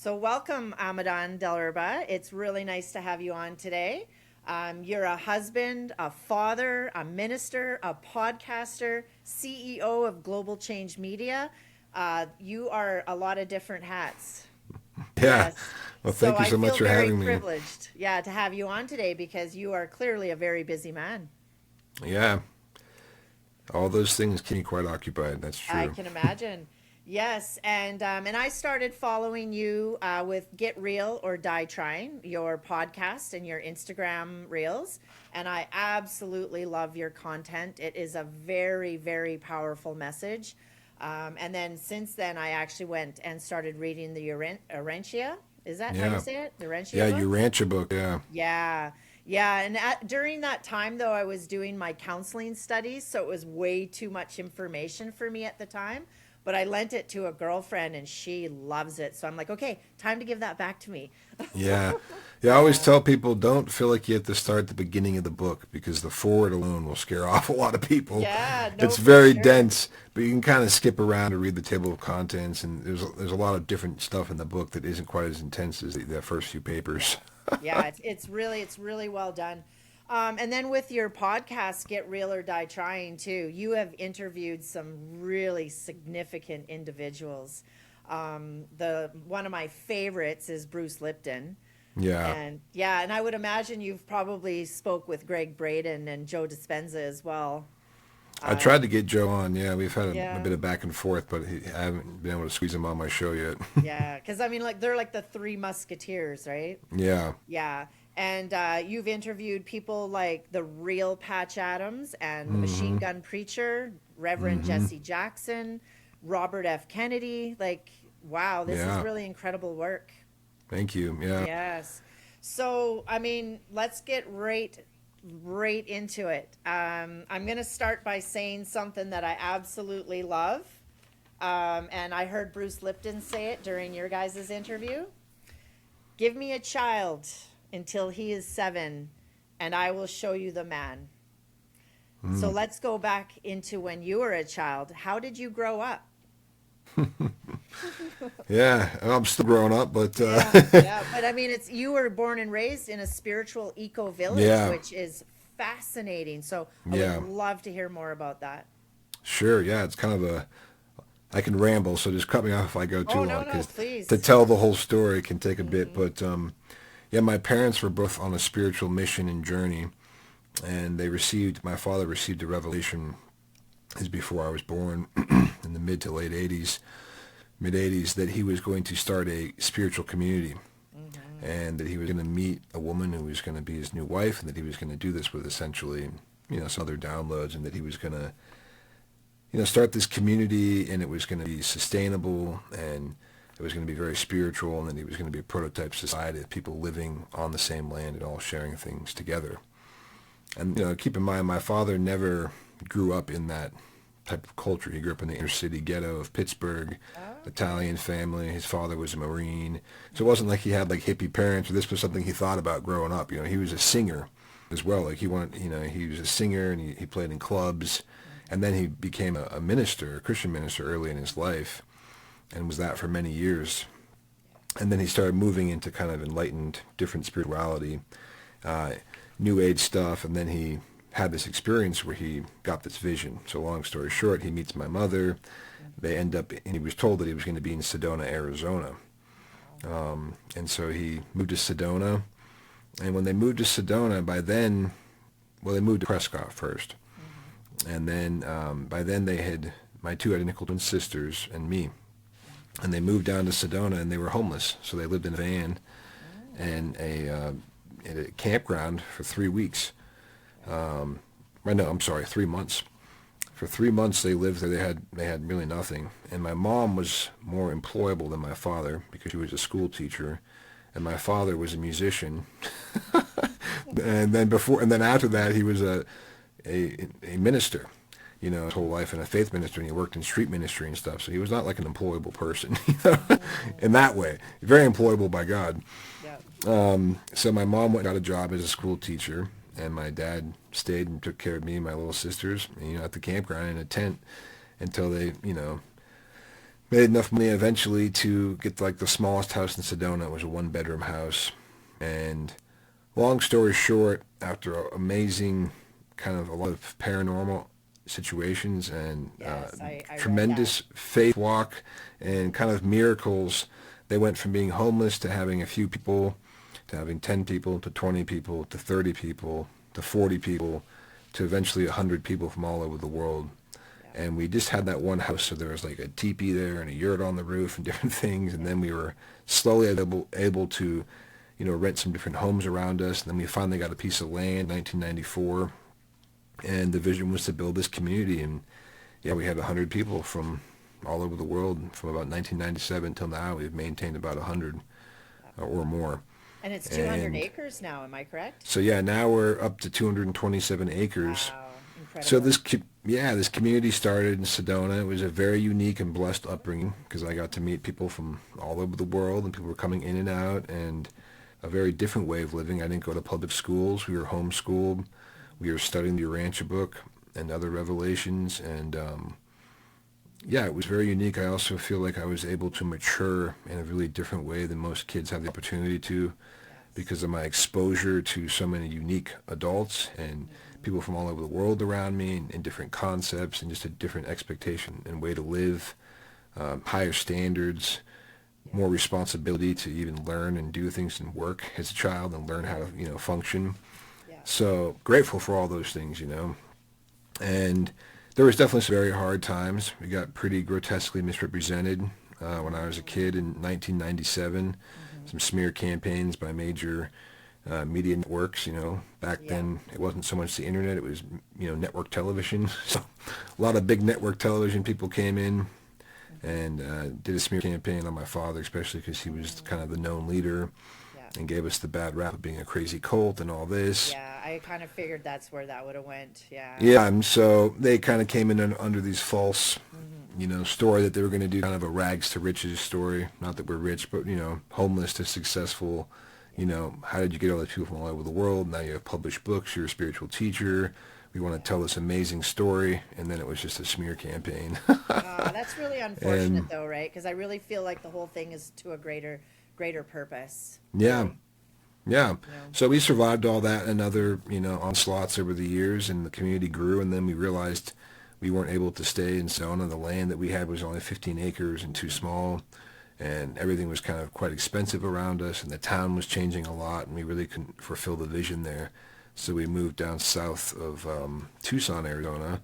So welcome, Amadon DellErba. It's really nice to have you on today. You're a husband, a father, a minister, a podcaster, CEO of Global Change Media. You are a lot of different hats. Yeah. Yes. Well, So thank you I so much feel for very having me. privileged, yeah, to have you on today because you are clearly a very busy man. Yeah. All those things keep me quite occupied. That's I true. can imagine. Yes, and I started following you with Get Real or Die Trying, your podcast and your Instagram reels, and I absolutely love your content. It is a very, very powerful message. And then since then, I actually went and started reading the Urantia. Is that how you Yeah. say it? The Yeah, Urantia your books? rancher book. Yeah. Yeah. Yeah. And during that time, though, I was doing my counseling studies. So it was way too much information for me at the time. But I lent it to a girlfriend and she loves it. So I'm like, okay, time to give that back to me. Yeah. Yeah, I always Yeah. tell people don't feel like you have to start at the beginning of the book because the forward alone will scare off a lot of people. Yeah. No, It's for very sure. dense, but you can kind of skip around and read the table of contents, and there's a lot of different stuff in the book that isn't quite as intense as the first few papers. Yeah. Yeah. It's really well done. And then with your podcast, Get Real or Die Trying, too, you have interviewed some really significant individuals. The one of my favorites is Bruce Lipton. Yeah. And yeah, and I would imagine you've probably spoke with Greg Braden and Joe Dispenza as well. I Uh, tried to get Joe on. Yeah, we've had a yeah, bit of back and forth, but I haven't been able to squeeze him on my show yet. yeah, because I mean, like they're like the three musketeers, right? Yeah. Yeah, and you've interviewed people like the real Patch Adams and the Machine Mm-hmm. Gun Preacher, Reverend Mm-hmm. Jesse Jackson, Robert F. Kennedy. Like, wow, this is Yeah. really incredible work. Thank you. Yeah. Yes. So, I mean, let's get right into it. I'm going to start by saying something that I absolutely love. And I heard Bruce Lipton say it during your guys' interview. Give me a child until he is 7, and I will show you the man. So Mm. let's go back into when you were a child. How did you grow up? Yeah. I'm still growing up, but Yeah, yeah. But I mean, it's you were born and raised in a spiritual eco village, yeah. which is fascinating. So I would Yeah. love to hear more about that. Sure. Yeah. It's kind of a. I can ramble, so just cut me off if I go too Oh, long, no, no, because to please. tell the whole story can take a bit. Hmm. But yeah, my parents were both on a spiritual mission and journey, and my father received a revelation is before I was born in the mid 80s, that he was going to start a spiritual community Hmm. and that he was going to meet a woman who was going to be his new wife, and that he was going to do this with essentially, some other downloads, and that he was going to, start this community, and it was going to be sustainable, and it was going to be very spiritual, and that he was going to be a prototype society of people living on the same land and all sharing things together. And keep in mind, my father never grew up in that type of culture. He grew up in the inner city ghetto of Pittsburgh, Okay. Italian family. His father was a Marine. So it wasn't like he had like hippie parents, or this was something he thought about growing up. He was a singer as well. Like he was a singer, and he played in clubs. And then he became a minister, a Christian minister early in his life, and was that for many years. And then he started moving into kind of enlightened, different spirituality, uh, New Age stuff, and then he had this experience where he got this vision. So long story short, he meets my mother. They end up, and he was told that he was going to be in Sedona, Arizona. Wow. And so he moved to Sedona. And when they moved to Sedona, by then, well, they moved to Prescott first. Hmm. And then by then they had my two identical twin sisters and me. And they moved down to Sedona, and they were homeless. So they lived in a van Mm. and at a campground for 3 weeks. Right. Right, no, I'm sorry, 3 months. For 3 months they lived there. They had really nothing. And my mom was more employable than my father because she was a school teacher, and my father was a musician. And then after that he was a minister. His whole life, and a faith minister, and he worked in street ministry and stuff. So he was not like an employable person, in Mm. that way. Very employable by God. Yeah. So my mom went and got a job as a school teacher, and my dad stayed and took care of me and my little sisters, at the campground in a tent until they, made enough money eventually to get like the smallest house in Sedona. It was a 1-bedroom house. And long story short, after amazing kind of a lot of paranormal situations and Yes, I read tremendous faith walk and kind of miracles, they went from being homeless to having a few people, to having 10 people, to 20 people, to 30 people, to 40 people, to eventually 100 people from all over the world. that. And we just had that one house, so there was like a teepee there and a yurt on the roof and different things. And then we were slowly able to, rent some different homes around us. And then we finally got a piece of land in 1994. And the vision was to build this community. And yeah, we had 100 people from all over the world from about 1997 till now. We've maintained about 100 or more. And it's 200 And acres now, am I correct? so yeah, now we're up to 227 acres. Wow, So incredible. this community started in Sedona. It was a very unique and blessed upbringing because I got to meet people from all over the world, and people were coming in and out, and a very different way of living. I didn't go to public schools. We were homeschooled. We were studying the Urantia book and other revelations, and yeah, it was very unique. I also feel like I was able to mature in a really different way than most kids have the opportunity to, because of my exposure to so many unique adults and people from all over the world around me, and different concepts and just a different expectation and way to live, higher standards, more responsibility to even learn and do things and work as a child and learn how to, function. Yeah. So grateful for all those things, And there was definitely some very hard times. We got pretty grotesquely misrepresented when I was a kid in 1997. Some smear campaigns by major media networks. Back Yeah. then it wasn't so much the internet; it was network television. So a lot of big network television people came in and did a smear campaign on my father, especially because he was kind of the known leader Yeah. and gave us the bad rap of being a crazy cult and all this. Yeah, I kind of figured that's where that would have went. Yeah. Yeah, and so they kind of came in under these false, story that they were going to do kind of a rags to riches story. Not that we're rich, but, homeless to successful. How did you get all these people from all over the world? Now you have published books. You're a spiritual teacher. We want to tell this amazing story. And then it was just a smear campaign. That's really unfortunate, And though, right? Because I really feel like the whole thing is to a greater purpose. yeah, Really. yeah. You know? So we survived all that and other, onslaughts over the years, and the community grew. And then we realized we weren't able to stay in Sedona. The land that we had was only 15 acres and too small, and everything was kind of quite expensive around us, and the town was changing a lot, and we really couldn't fulfill the vision there. So we moved down south of Tucson, Arizona,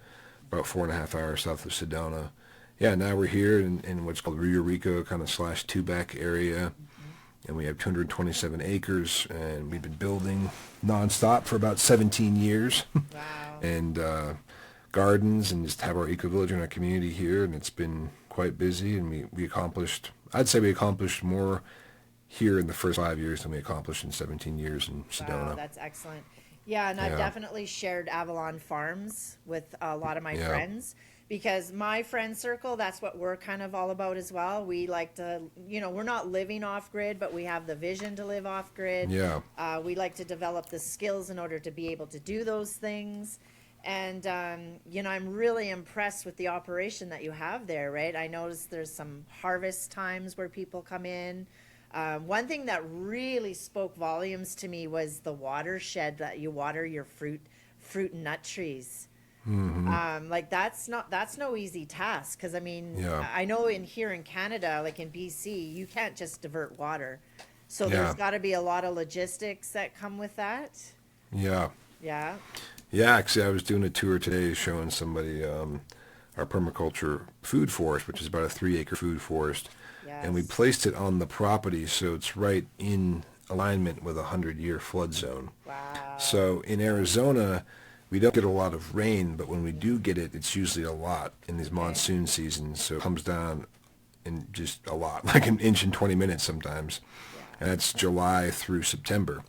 about 4.5 hours south of Sedona. Yeah, now we're here in what's called Rio Rico kind of / Tubac area, and we have 227 acres, and we've been building nonstop for about 17 years. Wow. And gardens, and just have our eco-village in our community here, and it's been quite busy, and I'd say we accomplished more here in the first 5 years than we accomplished in 17 years in Wow, Sedona. that's excellent. Yeah, and I've Yeah. definitely shared Avalon Farms with a lot of my Yeah. friends, because my friend circle, that's what we're kind of all about as well. We like to, we're not living off grid, but we have the vision to live off grid. Yeah. We like to develop the skills in order to be able to do those things. And, I'm really impressed with the operation that you have there, right? I noticed there's some harvest times where people come in. One thing that really spoke volumes to me was the watershed that you water your fruit and nut trees. Like that's no easy task, because Yeah. I know here in Canada, like in BC, you can't just divert water. So Yeah. there's got to be a lot of logistics that come with that. Yeah. Yeah. Yeah, actually, I was doing a tour today showing somebody our permaculture food forest, which is about a 3-acre food forest. And we Yes. placed it on the property, so it's right in alignment with a 100-year flood zone. Wow. So in Arizona, we don't get a lot of rain, but when we do get it, it's usually a lot in these monsoon seasons. So it comes down in just a lot, like an inch in 20 minutes sometimes. And that's July through September.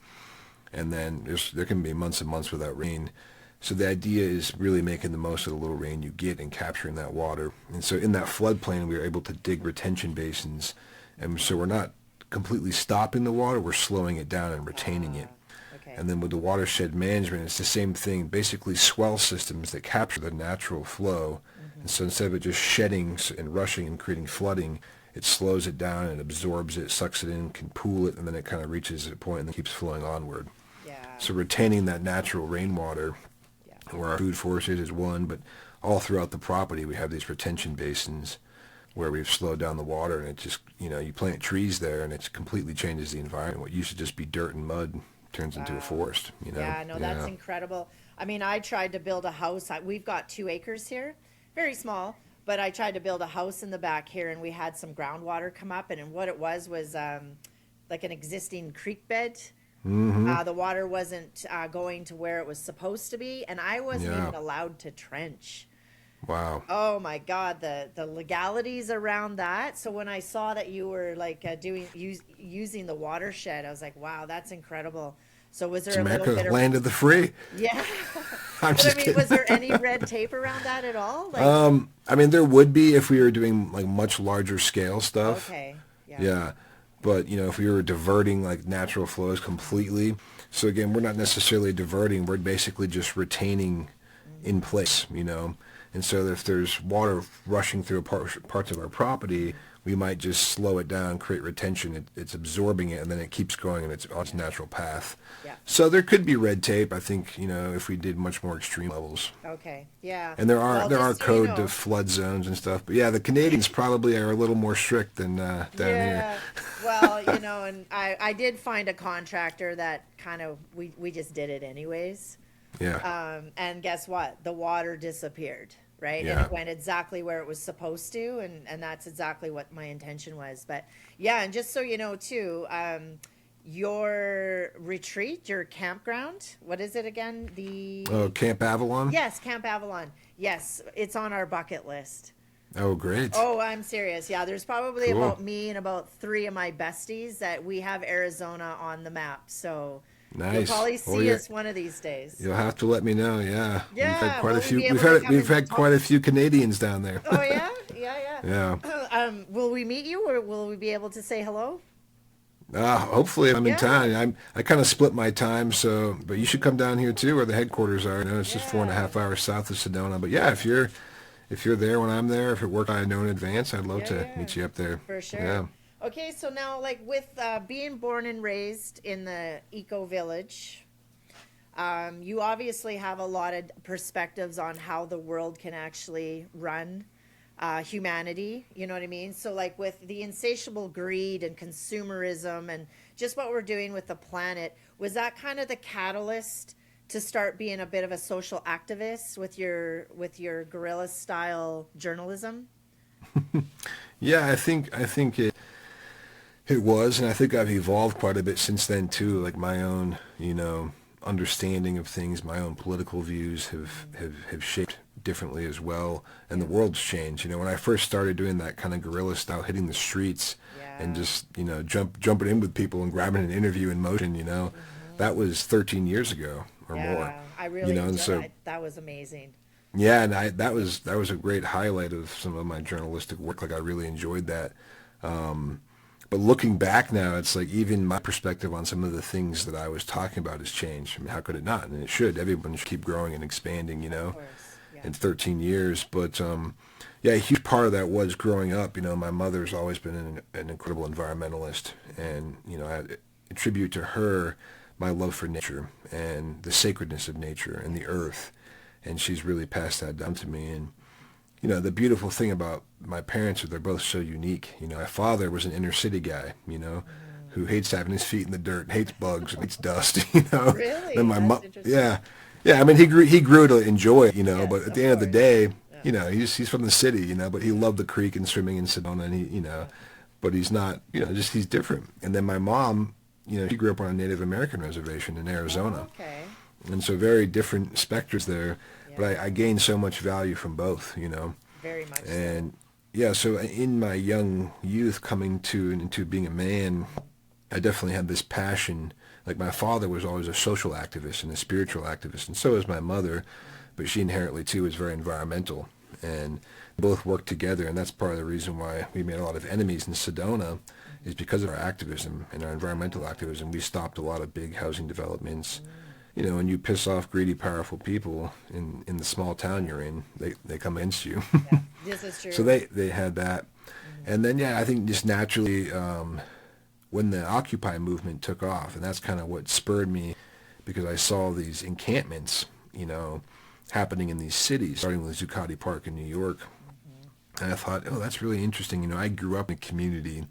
And then there can be months and months without rain. So the idea is really making the most of the little rain you get and capturing that water. And so in that floodplain, we were able to dig retention basins. And so we're not completely stopping the water, we're slowing it down and retaining it. Okay. And then with the watershed management, it's the same thing, basically swell systems that capture the natural flow And so instead of it just shedding and rushing and creating flooding, it slows it down and absorbs it, sucks it in, can pool it, and then it kind of reaches a point and then keeps flowing onward. Yeah. So retaining that natural rainwater, Yeah. where our food sources is one, but all throughout the property we have these retention basins where we've slowed down the water, and it just, you plant trees there and it completely changes the environment. What used to just be dirt and mud turns into a forest, Yeah, no, that's incredible. I mean, I tried to build a house. We've got 2 acres here, very small, but I tried to build a house in the back here, and we had some groundwater come up, and what it was like an existing creek bed. The water wasn't going to where it was supposed to be, and I wasn't even allowed to trench. Wow. Oh my God, the legalities around that. So when I saw that you were like using the watershed, I was like, wow, that's incredible. So was there It's a little America, bit of land of the free. yeah? I'm But just I mean, kidding. was there any red tape around that at all? Like, I mean, there would be if we were doing like much larger scale stuff. okay, yeah, Yeah. But, if we were diverting like natural flows completely. So again, we're not necessarily diverting. We're basically just retaining in place, And so if there's water rushing through parts of our property, we might just slow it down, create retention. It's absorbing it, and then it keeps going and it's on its natural path. yeah. So there could be red tape, I think, if we did much more extreme levels. Okay, yeah. And there Well, are just so code you to know- flood zones and stuff. But yeah, the Canadians probably are a little more strict than down here. Well, and I did find a contractor that kind of we just did it anyways. Yeah. And guess what? The water disappeared, right? And Yeah. it went exactly where it was supposed to, and that's exactly what my intention was. But yeah, and just so you know too, your retreat, your campground, what is it again? Oh, Camp Avalon? Yes, Camp Avalon. Yes, it's on our bucket list. Oh, great. Oh, I'm serious. Yeah, there's probably Cool. about me and about 3 of my besties that we have Arizona on the map. So Nice. you'll probably Well, see yeah. us one of these days. You'll have to let me know. Yeah. Yeah, We've had quite will a we few. be able We've to had come we've and had talk- quite a few Canadians down there. Oh yeah, yeah, yeah. Yeah. Will we meet you, or will we be able to say hello? Hopefully I'm in Yeah. town. I kind of split my time, so but you should come down here too, where the headquarters are. It's just 4.5 hours south of Sedona. But yeah, if you're there when I'm there, if it worked, I know in advance, I'd love to Yeah. meet you up there. For sure. Yeah. Okay, so now like with being born and raised in the EcoVillage, you obviously have a lot of perspectives on how the world can actually run humanity, you know what I mean? So like with the insatiable greed and consumerism and just what we're doing with the planet, was that kind of the catalyst to start being a bit of a social activist with your guerrilla style journalism? Yeah, I think it was, and I think I've evolved quite a bit since then too. Like my own, understanding of things, my own political views have shaped differently as well, and the world's changed. When I first started doing that kind of guerrilla style, hitting the streets and just jumping in with people and grabbing an interview in motion, that was 13 years ago or more. I really and enjoyed so that. That was amazing. yeah, and that was a great highlight of some of my journalistic work. Like I really enjoyed that. But looking back now, it's like even my perspective on some of the things that I was talking about has changed. I mean, how could it not? And it should. Everyone should keep growing and expanding, Of course. Yeah. in 13 years. But yeah, a huge part of that was growing up. My mother's always been an incredible environmentalist, and I attribute to her my love for nature and the sacredness of nature and the earth, and she's really passed that down to me. And the beautiful thing about my parents is they're both so unique. My father was an inner city guy, who hates having his feet in the dirt, hates bugs, and hates dust, Really? Then my That's mom, interesting. yeah. Yeah, I mean, he grew to enjoy it, Yes, but at the of end of the course. day, he's from the city, but he loved the creek and swimming in Sedona, and but he's not, he's different. And then my mom, she grew up on a Native American reservation in Arizona. Okay. And so very different specters there, but Yeah. I gained so much value from both, Very much so. and yeah, so in my young youth coming into being a man, I definitely had this passion. Like my father was always a social activist and a spiritual activist, and so is my mother, but she inherently too is very environmental, and both work together, and that's part of the reason why we made a lot of enemies in Sedona, is because of our activism and our environmental activism. We stopped a lot of big housing developments, you know, when you piss off greedy, powerful people in the small town you're in, they come against you. Yeah, this is So true. they had that. And then, yeah, I think just naturally, when the Occupy movement took off, and that's kind of what spurred me, because I saw these encampments, you know, happening in these cities, starting with Zuccotti Park in New York. And I thought, oh, that's really interesting. You know, I grew up in a community.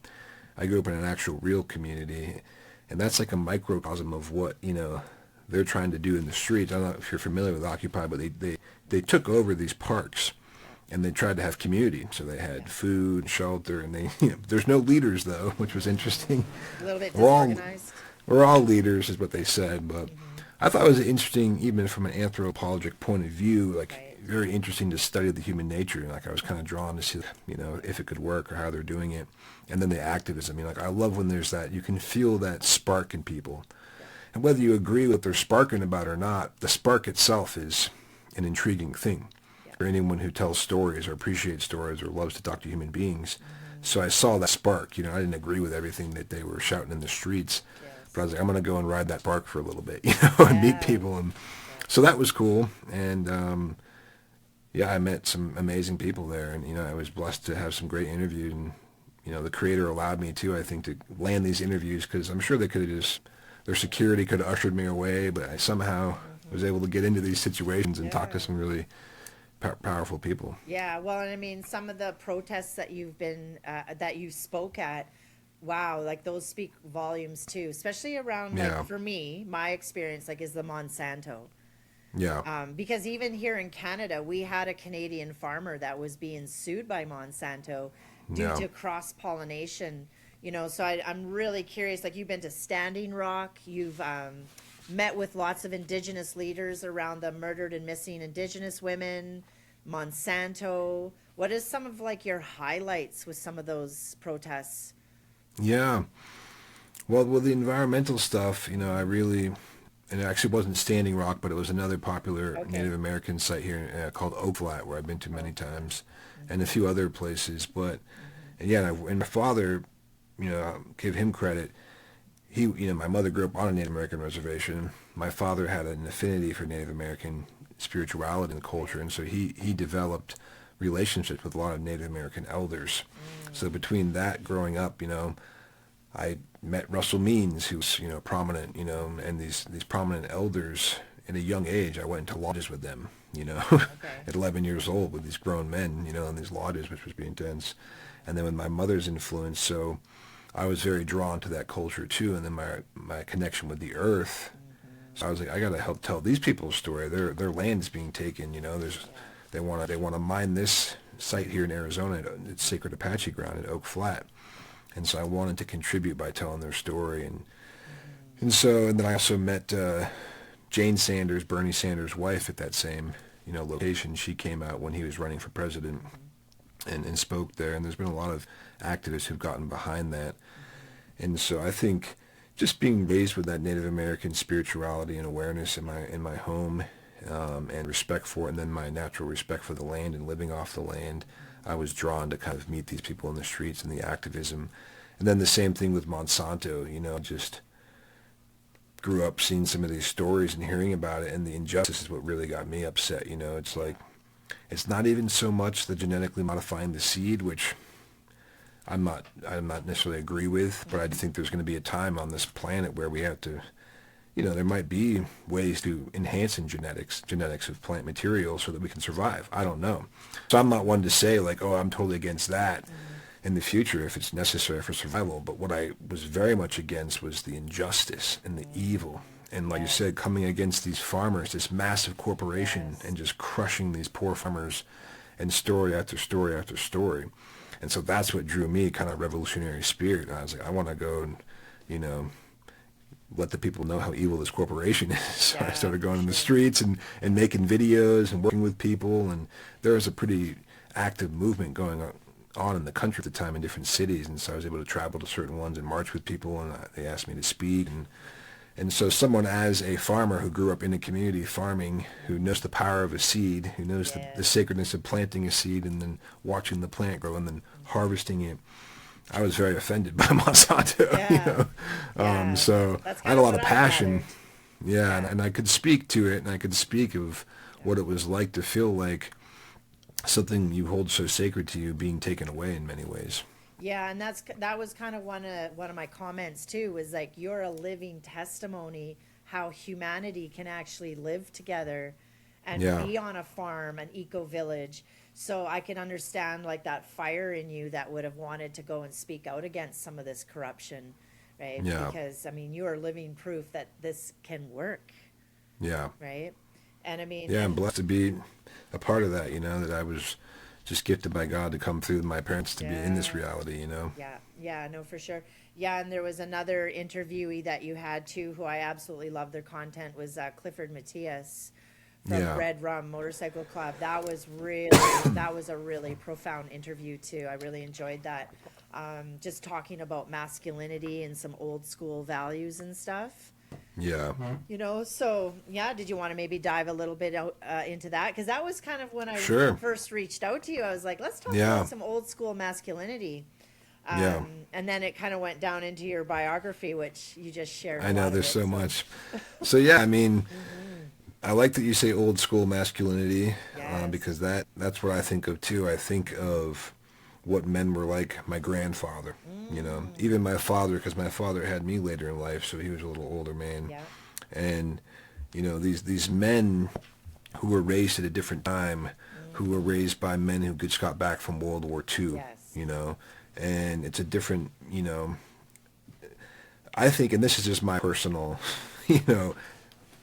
I grew up in an actual real community. And that's like a microcosm of what, you know, they're trying to do in the streets. I don't know if you're familiar with Occupy, but they took over these parks Yeah, and they tried to have community. So they had yeah. food, shelter, and they, you know, there's no leaders though, which was interesting. A little bit We're all, disorganized. we're all leaders is what they said, but Hmm. I thought it was interesting, even from an anthropologic point of view, like Right. very interesting to study the human nature. Like I was kind of drawn to see, you know, if it could work or how they're doing it. And then the activism. I mean, like I love when there's that, you can feel that spark in people. Yeah. And whether you agree with what they're sparking about or not, the spark itself is an intriguing thing Yeah. for anyone who tells stories or appreciates stories or loves to talk to human beings. Hmm. So I saw that spark. You know, I didn't agree with everything that they were shouting in the streets, but I Yes. was like, I'm going to go and ride that spark for a little bit, you know, and meet Yeah. people. And Yeah. so that was cool. And yeah, I met some amazing people there. And, you know, I was blessed to have some great interviews. And, you know, the creator allowed me to, I think, to land these interviews because I'm sure they could have just, their security could have ushered me away, but I somehow was able to get into these situations and talk to Yeah. some really powerful people. Yeah, well, and I mean, some of the protests that you spoke at, wow, like those speak volumes too, especially around, like, Yeah, for me, my experience, like, is the Monsanto. yeah, Because even here in Canada, we had a Canadian farmer that was being sued by Monsanto due yeah, to cross pollination. You know, so I'm really curious. Like, you've been to Standing Rock, you've met with lots of Indigenous leaders around the murdered and missing Indigenous women, Monsanto. What is some of like your highlights with some of those protests? yeah. Well, with the environmental stuff, you know, I really, and it actually wasn't Standing Rock, but it was another popular Okay. Native American site here called Oak Flat, where I've been to many Okay. times, and a Mm-hmm. few other places. But Mm-hmm. and yeah, and my father, you know, I'll give him credit. He, you know, my mother grew up on a Native American reservation. My father had an affinity for Native American spirituality and culture, Right. and so he developed relationships with a lot of Native American elders. So Mm. between that, growing up, you know, I met Russell Means, who's, you know, prominent, you know, and these prominent elders. At a young age, I went into lodges with them, you know, Okay. at 11 years old with these grown men, you know, in these lodges, which was pretty intense. And then with my mother's influence, so I was very drawn to that culture too. And then my connection with the earth. Mm-hmm. So I was like, I got to help tell these people's story. Their land is being taken, you know. Yeah. They want to mine this site here in Arizona. It's sacred Apache ground at Oak Flat. And so I wanted to contribute by telling their story. Mm-hmm. And then I also met Jane Sanders, Bernie Sanders' wife, at that same, you know, location. She came out when he was running for president Mm-hmm. and spoke there. And there's been a lot of activists who've gotten behind that. Mm-hmm. And so I think just being raised with that Native American spirituality and awareness in my home, and respect for it, and then my natural respect for the land and living off the land, I was drawn to kind of meet these people in the streets and the activism. And then the same thing with Monsanto, you know, just grew up seeing some of these stories and hearing about it, and the injustice is what really got me upset. You know, it's like, it's not even so much the genetically modifying the seed, which I'm not necessarily agree with, but I do think there's going to be a time on this planet where we have to, you know, there might be ways to enhance in genetics of plant material so that we can survive. I don't know. So I'm not one to say like, oh, I'm totally against that Mm-hmm. in the future if it's necessary for survival. But what I was very much against was the injustice and the evil. And like you Yes. said, coming against these farmers, this massive corporation, Yes. and just crushing these poor farmers, and story after story after story. And so that's what drew me, kind of revolutionary spirit. And I was like, I want to go and, you know, let the people know how evil this corporation is. So I Yeah, started for going in the sure. streets and making videos and working with people. And there was a pretty active movement going on in the country at the time in different cities. And so I was able to travel to certain ones and march with people. And they asked me to speak. And so someone as a farmer who grew up in a community farming, who knows the power of a seed, who knows the Yes. sacredness of planting a seed and then watching the plant grow and then harvesting it, I was very offended by Monsanto, you Yeah. know. Yeah. So That's I had kind a of lot what of I passion. gathered. Yeah, and I could speak to it, and I could speak of what it was like to feel like something you hold so sacred to you being taken away in many ways. Yeah, and that was kind of one of my comments too, was like, you're a living testimony how humanity can actually live together and Yeah, be on a farm, an eco village. So I can understand like that fire in you that would have wanted to go and speak out against some of this corruption, right? yeah, Because I mean, you are living proof that this can work, yeah. right? And I mean, Yeah, I'm and blessed to be a part of that, that I was just gifted by God to come through my parents to be in this yeah. reality. Yeah, yeah, no, for sure. Yeah, and there was another interviewee that you had too, who I absolutely love their content, was Clifford Matthias from Yeah, Red Rum Motorcycle Club. That was a really profound interview too. I really enjoyed that. Just talking about masculinity and some old school values and stuff. yeah, So yeah, did you want to maybe dive a little bit out, into that? Because that was kind of when I sure. first reached out to you. I was like, let's talk Yeah, about some old school masculinity. yeah. And then it kind of went down into your biography, which you just shared a I know lot of there's it. so So, much. So yeah, I mean, I like that you say old school masculinity yes. because that's what I think of too. I think of what men were like my grandfather, Mm, even my father, because my father had me later in life, so he was a little older man. yeah. And, these men who were raised at a different time, who were Mm, raised by men who just got back from World War II, yes. and it's a different, I think, and this is just my personal, you know,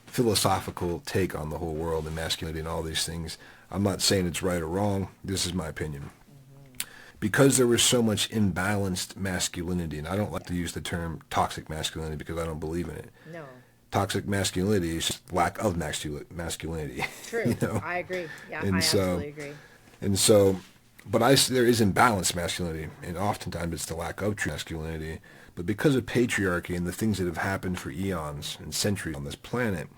philosophical take on the whole world and masculinity and all these things. I'm not saying it's right or wrong. This is my opinion. Hmm. Because there was so much imbalanced masculinity, and I don't like Yeah. to use the term toxic masculinity because I don't believe in it. No. Toxic masculinity is just lack of masculinity, you True. know? I agree. Yeah, And I so, absolutely agree. and so, but there is imbalanced masculinity, and oftentimes it's the lack of true masculinity. But because of patriarchy and the things that have happened for eons and centuries on this planet,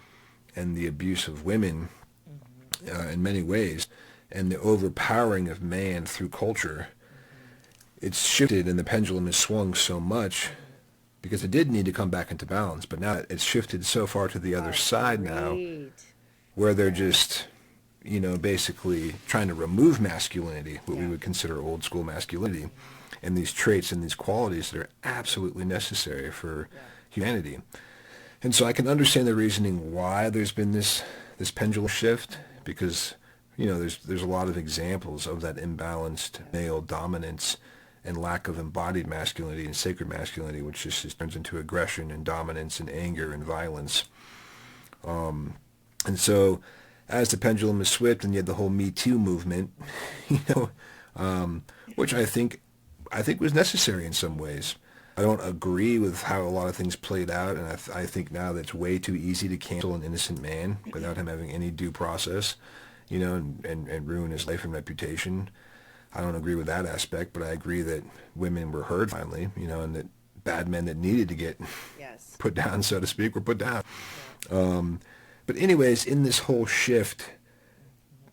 and the abuse of women Hmm. in many ways, and the overpowering of man through culture, Hmm. it's shifted and the pendulum has swung so much Hmm. because it did need to come back into balance. But now it's shifted so far to the other side now Agreed. where they're Yeah. just, basically trying to remove masculinity, what we Yeah. would consider old school masculinity, Hmm. and these traits and these qualities that are absolutely necessary for Yeah. humanity. And so I can understand the reasoning why there's been this pendulum shift Hmm. because there's a lot of examples of that imbalanced Yeah. male dominance and lack of embodied masculinity and sacred masculinity, which just turns into aggression and dominance and anger and violence. And so as the pendulum is swift and you had the whole Me Too movement, you know, which I think was necessary in some ways. I don't agree with how a lot of things played out, and I think now that it's way too easy to cancel an innocent man without him having any due process, and ruin his life and reputation. I don't agree with that aspect, but I agree that women were heard finally, and that bad men that needed to get Yes. put down, so to speak, were put down. Yeah. But anyways, in this whole shift,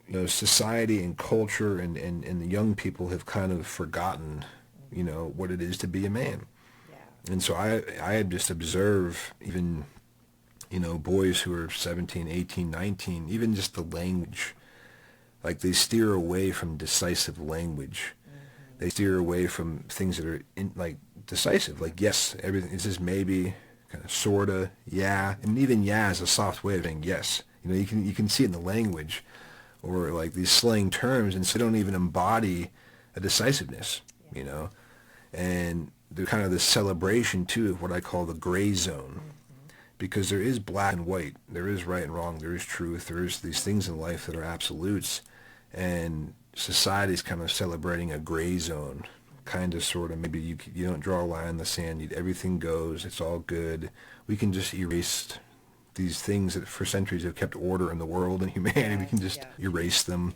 Hmm. society and culture and the young people have kind of forgotten, Hmm. what it is to be a man. Yeah. And so I just observe even, boys who are 17, 18, 19, even just the language, like they steer away from decisive language. Hmm. They steer away from things that are like decisive, like yes, everything is just maybe, kind of, sorta, yeah, and even yeah is a soft way of saying yes. You can see it in the language, or like these slang terms, and so they don't even embody a decisiveness, Yeah. you know. And there's kind of this celebration too of what I call the gray zone, Hmm. because there is black and white, there is right and wrong, there is truth, there is these things in life that are absolutes, and society's kind of celebrating a gray zone, kind of, sort of, maybe you don't draw a line in the sand, everything goes, it's all good, we can just erase these things that for centuries have kept order in the world and humanity, we can Yes. just Yeah. erase them. Hmm.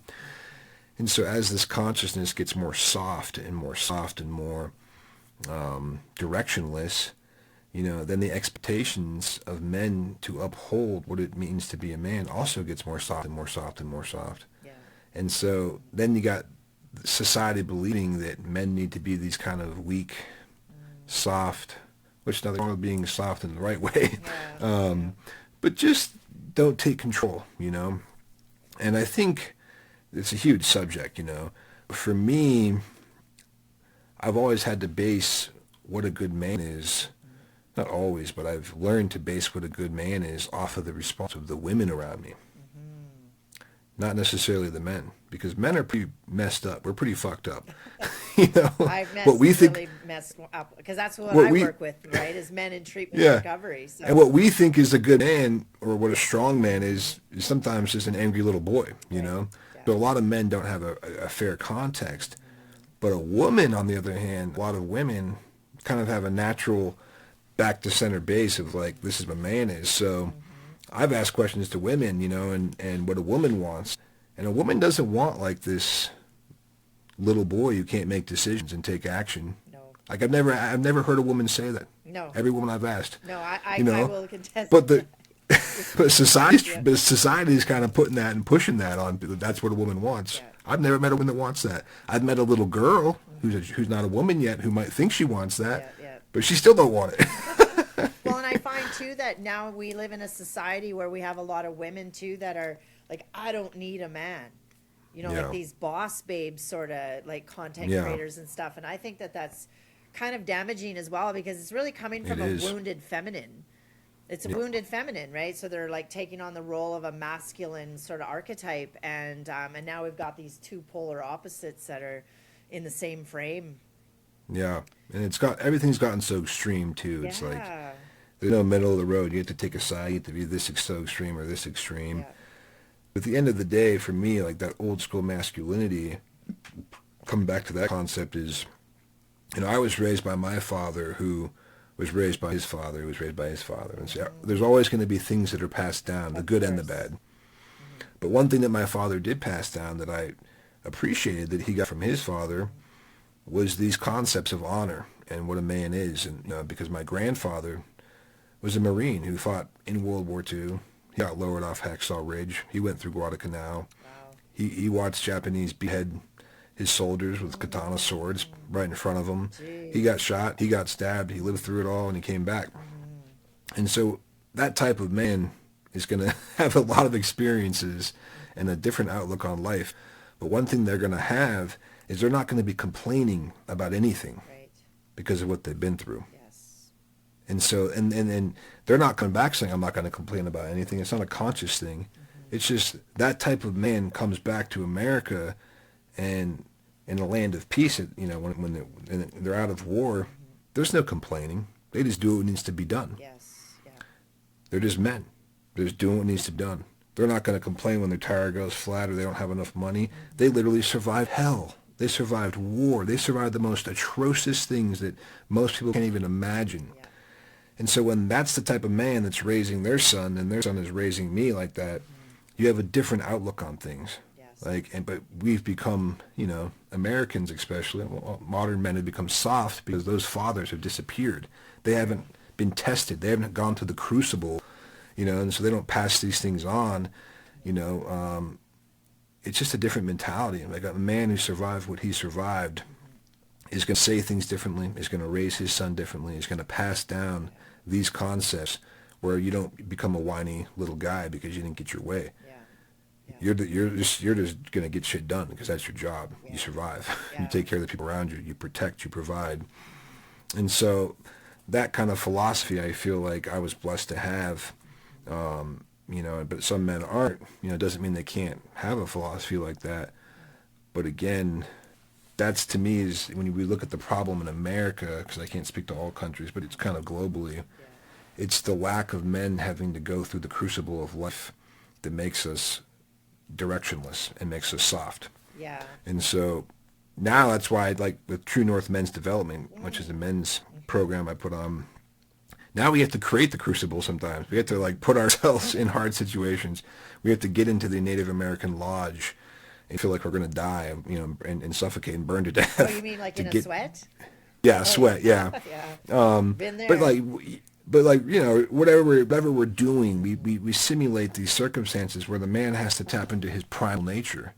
And so as this consciousness gets more soft and more soft and more directionless, then the expectations of men to uphold what it means to be a man also gets more soft and more soft and more soft. Yeah. And so then you got society believing that men need to be these kind of weak, Mm. soft, which nothing wrong with being soft in the right way, Yeah. Yeah. um, but just don't take control, And I think it's a huge subject, For me, I've always had to base what a good man is, not always, but I've learned to base what a good man is off of the response of the women around me. Not necessarily the men, because men are pretty messed up. We're pretty fucked up. I've really messed up, because that's what I work with, right? Is men in treatment and recovery. So. And what we think is a good man, or what a strong man is sometimes just an angry little boy, Yeah. But a lot of men don't have a fair context. But a woman, on the other hand, a lot of women kind of have a natural back to center base of like, this is what a man is. So I've asked questions to women, and what a woman wants. And a woman doesn't want like this little boy who can't make decisions and take action. No. Like I've never heard a woman say that. No. Every woman I've asked. No, I will contest. But but society's kind of putting that and pushing that on. That's what a woman wants. Yeah. I've never met a woman that wants that. I've met a little girl who's not a woman yet who might think she wants that, but she still don't want it. Well, and I find too that now we live in a society where we have a lot of women too that are like, I don't need a man. Like these boss babes sort of like content creators and stuff. And I think that that's kind of damaging as well, because it's really coming from a wounded feminine. It's a wounded feminine, right? So they're like taking on the role of a masculine sort of archetype. And now we've got these two polar opposites that are in the same frame. Yeah. And everything's gotten so extreme too. It's like there's no middle of the road. You have to take a side. You have to be this so extreme or this extreme. Yeah. At the end of the day, for me, like that old school masculinity, coming back to that concept is, I was raised by my father who was raised by his father, who was raised by his father. And so there's always going to be things that are passed down, the good and the bad. But one thing that my father did pass down that I appreciated that he got from his father was these concepts of honor and what a man is. And because my grandfather was a Marine who fought in World War II. He got lowered off Hacksaw Ridge. He went through Guadalcanal. Wow. He watched Japanese behead his soldiers with katana swords right in front of him. Jeez. He got shot. He got stabbed. He lived through it all, and he came back. And so that type of man is going to have a lot of experiences and a different outlook on life. But one thing they're going to have is they're not going to be complaining about anything because of what they've been through. And so, and they're not coming back saying, I'm not going to complain about anything. It's not a conscious thing. It's just that type of man comes back to America and in a land of peace, when they're out of war, there's no complaining. They just do what needs to be done. They're just men. They're just doing what needs to be done. They're not going to complain when their tire goes flat or they don't have enough money. They literally survived hell. They survived war. They survived the most atrocious things that most people can't even imagine. And so when that's the type of man that's raising their son, and their son is raising me like that, you have a different outlook on things. But we've become, Americans especially, modern men have become soft because those fathers have disappeared. They haven't been tested. They haven't gone through the crucible, and so they don't pass these things on. It's just a different mentality. Like a man who survived what he survived is going to say things differently, is going to raise his son differently, is going to pass down these concepts where you don't become a whiny little guy because you didn't get your way. You're just going to get shit done because that's your job. You survive. You take care of the people around you. You protect. You provide. And so that kind of philosophy, I feel like I was blessed to have. But some men aren't. It doesn't mean they can't have a philosophy like that. But again, that's to me is when we look at the problem in America, because I can't speak to all countries, but it's kind of globally. It's the lack of men having to go through the crucible of life that makes us directionless and makes us soft. And so now that's why, like with True North Men's Development, which is a men's program I put on, now we have to create the crucible sometimes. We have to like put ourselves in hard situations. We have to get into the Native American lodge and feel like we're going to die, and suffocate and burn to death. Oh, you mean like in a sweat? Yeah, sweat, yeah. Been there. But whatever we're doing, we simulate these circumstances where the man has to tap into his primal nature,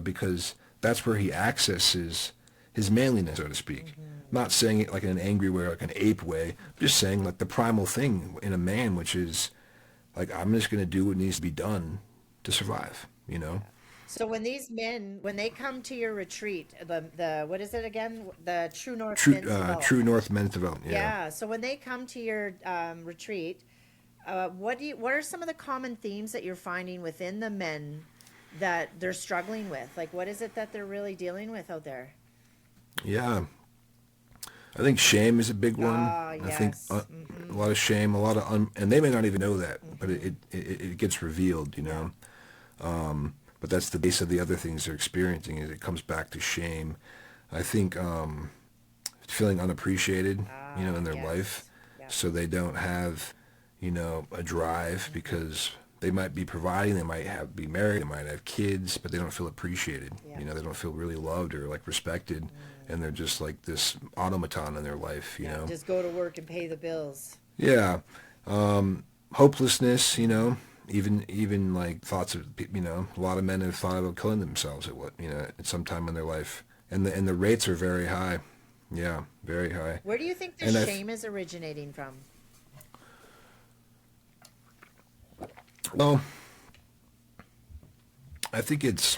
because that's where he accesses his manliness, so to speak. Not saying it like in an angry way or like an ape way, just saying like the primal thing in a man, which is Like, I'm just going to do what needs to be done to survive, you know? So when these men, when they come to your retreat, the what is it again? The True North Men's True Development. North Men's Development, yeah. Yeah. So when they come to your retreat, what are some of the common themes that you're finding within the men that they're struggling with? Like, what is it that they're really dealing with out there? Yeah. I think shame is a big one. Ah, I think yes. a lot of shame, a lot of, and they may not even know that, but Mm-hmm. it gets revealed, you Yeah. know? But that's the base of the other things they're experiencing is it comes back to shame. I think feeling unappreciated, you know, Ah, in their life. yes. Yeah. So they don't have, you know, a drive because they might be providing, they might have be married, they might have kids, but they don't feel appreciated. Yeah. You know, they don't feel really loved or like respected, and they're just like this automaton in their life, you Yeah. know. Just go to work and pay the bills. Yeah. Hopelessness, you know, even like thoughts of, you know, a lot of men have thought about killing themselves at what, you know, at some time in their life. And the rates are very high. Yeah, very high. Where do you think the And shame is originating from? well, I think it's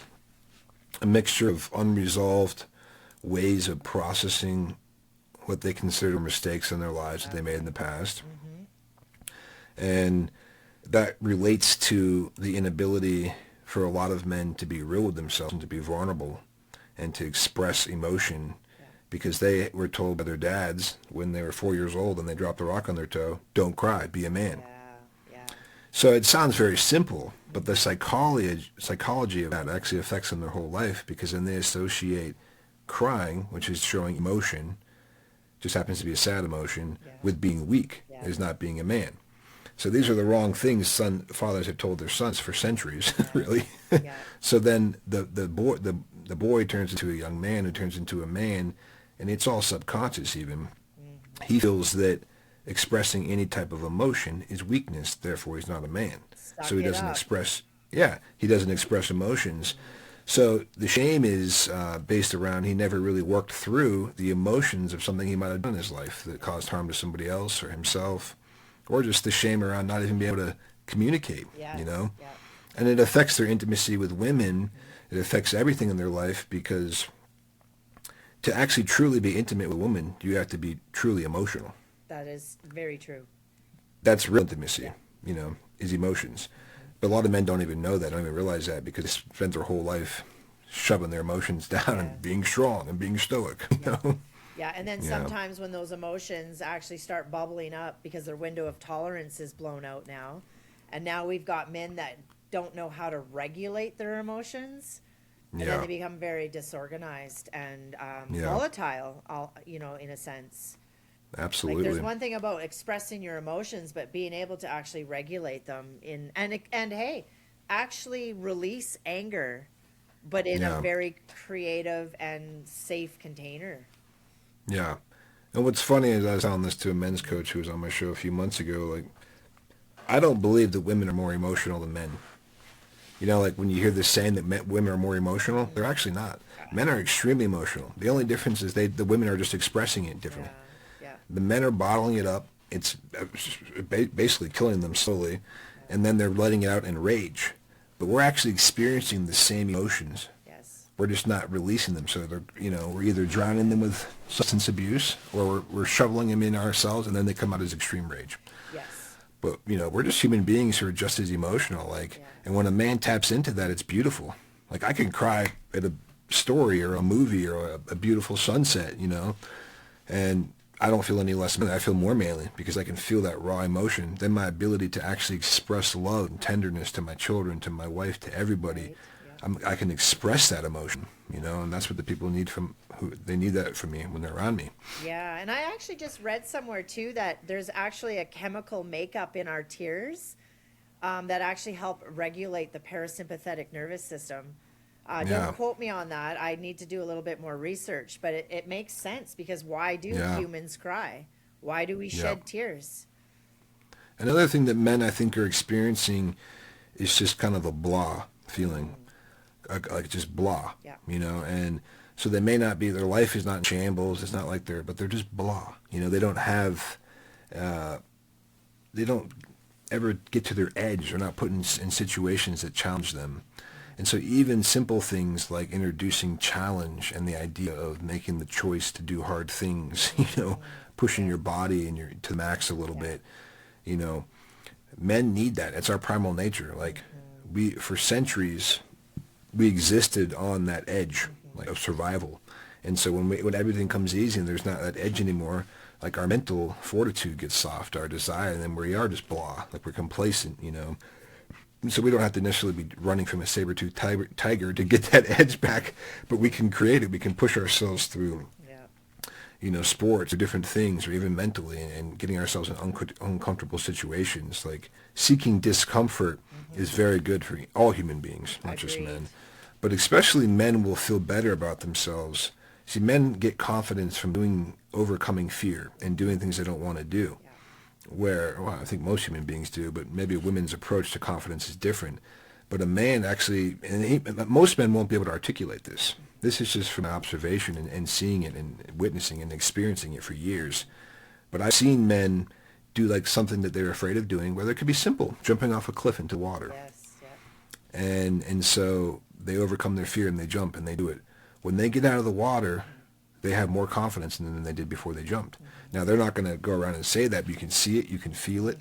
a mixture of unresolved ways of processing what they consider mistakes in their lives that they made in the past. Mm-hmm. And that relates to the inability for a lot of men to be real with themselves and to be vulnerable and to express emotion Yeah. because they were told by their dads when they were 4 years old and they dropped a rock on their toe, don't cry, be a man. Yeah. Yeah. So it sounds very simple, but the psychology of that actually affects them their whole life because then they associate crying, which is showing emotion, just happens to be a sad emotion, Yeah. with being weak, Yeah. is not being a man. So these are the wrong things fathers have told their sons for centuries, Yeah. really. Yeah. So then the boy turns into a young man who turns into a man, and it's all subconscious even. Mm-hmm. He feels that expressing any type of emotion is weakness, therefore he's not a man. Suck So he it doesn't up. express, yeah, he doesn't express emotions. So the shame is based around he never really worked through the emotions of something he might have done in his life that caused harm to somebody else or himself, or just the shame around not even being able to communicate, Yes. you know? Yeah. And it affects their intimacy with women. It affects everything in their life because to actually truly be intimate with a woman, you have to be truly emotional. That is very true. That's real intimacy, Yeah. you know, is emotions. But a lot of men don't even know that, don't even realize that because they spent their whole life shoving their emotions down Yeah. and being strong and being stoic, you know? Yeah, and then Yeah. sometimes when those emotions actually start bubbling up because their window of tolerance is blown out now, and now we've got men that don't know how to regulate their emotions, and then Yeah. they become very disorganized and Yeah. volatile, you know, in a sense. Like Absolutely. there's one thing about expressing your emotions, but being able to actually regulate them and hey, actually release anger, but in a Yeah. very creative and safe container. Yeah. And what's funny is I was telling this to a men's coach who was on my show a few months ago, like, I don't believe that women are more emotional than men. You know, like when you hear this saying that women are more emotional, they're actually not. Men are extremely emotional. The only difference is the women are just expressing it differently. Yeah, yeah, The men are bottling it up. It's basically killing them slowly, and then they're letting it out in rage. But we're actually experiencing the same emotions. yes, We're just not releasing them. So they're, you know, we're either drowning them with substance abuse, or we're shoveling them in ourselves, and then they come out as extreme rage. yes, But, you know, we're just human beings who are just as emotional. Like, yeah, and when a man taps into that, it's beautiful. Like, I can cry at a story or a movie or a beautiful sunset, you know, and I don't feel any less manly. I feel more manly because I can feel that raw emotion. Then my ability to actually express love and tenderness to my children, to my wife, to everybody, right, yeah. I can express that emotion, you know, and that's what the people need they need that from me when they're around me. Yeah, and I actually just read somewhere too that there's actually a chemical makeup in our tears that actually help regulate the parasympathetic nervous system. Yeah. Don't quote me on that. I need to do a little bit more research, but it makes sense because why do Yeah. humans cry? Why do we Yeah. shed tears? Another thing that men, I think, are experiencing is just kind of a blah feeling, like just blah, Yeah. you know, and so they may not be, their life is not in shambles, it's not like but they're just blah, you know, they don't have, they don't ever get to their edge. They're not put in situations that challenge them. And so even simple things like introducing challenge and the idea of making the choice to do hard things, pushing your body and your to the max a little bit, you know, men need that. It's our primal nature. Like we, for centuries, we existed on that edge, like of survival. And so when everything comes easy and there's not that edge anymore, like our mental fortitude gets soft, our desire, and then we are just blah, like we're complacent, And so we don't have to necessarily be running from a saber-toothed tiger to get that edge back, but we can create it. We can push ourselves through, sports or different things, or even mentally, and getting ourselves in uncomfortable situations. Like seeking discomfort is very good for all human beings, not just men. But especially men will feel better about themselves. See, men get confidence from overcoming fear and doing things they don't want to do. I think most human beings do, but maybe a woman's approach to confidence is different. But a man actually, most men won't be able to articulate this. This is just from observation and seeing it and witnessing and experiencing it for years. But I've seen men do like something that they're afraid of doing, whether it could be simple, jumping off a cliff into water. Yes, yeah. And so they overcome their fear and they jump and they do it. When they get out of the water, they have more confidence than they did before they jumped. Now, they're not going to go around and say that, but you can see it, you can feel it.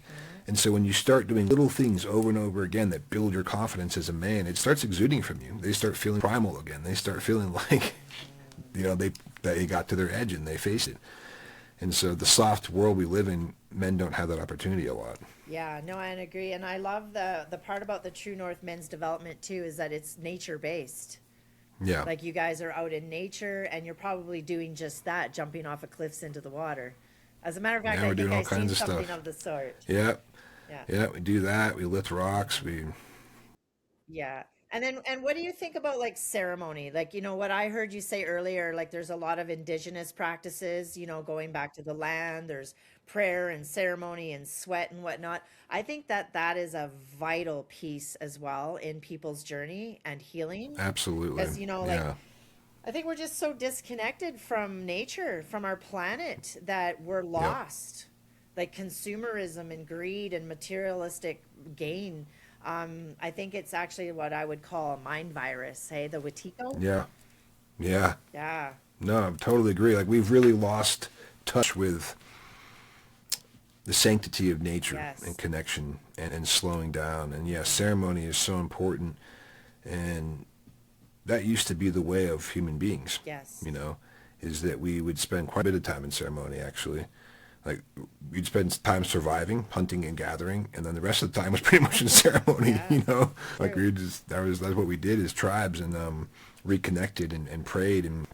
And so when you start doing little things over and over again that build your confidence as a man, it starts exuding from you. They start feeling primal again. They start feeling like, they got to their edge and they face it. And so the soft world we live in, men don't have that opportunity a lot. Yeah, no, I agree. And I love the part about the True North men's development too, is that it's nature-based. Yeah. Like you guys are out in nature and you're probably doing just that, jumping off of cliffs into the water. As a matter of fact, Yeah, I we're think doing all I've seen kinds of something stuff. of the sort. Yeah. Yeah. Yeah, we do that. We lift rocks. Yeah. And what do you think about like ceremony? Like, what I heard you say earlier, like there's a lot of indigenous practices, going back to the land, there's prayer and ceremony and sweat and whatnot. I think that is a vital piece as well in people's journey and healing. Absolutely. Because, like Yeah. I think we're just so disconnected from nature, from our planet, that we're Yep. lost. Like consumerism and greed and materialistic gain. I think it's actually what I would call a mind virus. Hey, the Wetiko? Yeah. Yeah. Yeah. No, I totally agree. Like we've really lost touch with the sanctity of nature Yes. and connection and slowing down. And yeah, ceremony is so important. And that used to be the way of human beings, Yes. is that we would spend quite a bit of time in ceremony, actually. Like we'd spend time surviving, hunting and gathering, and then the rest of the time was pretty much in ceremony, Yeah. Like True. that's what we did as tribes and reconnected and prayed and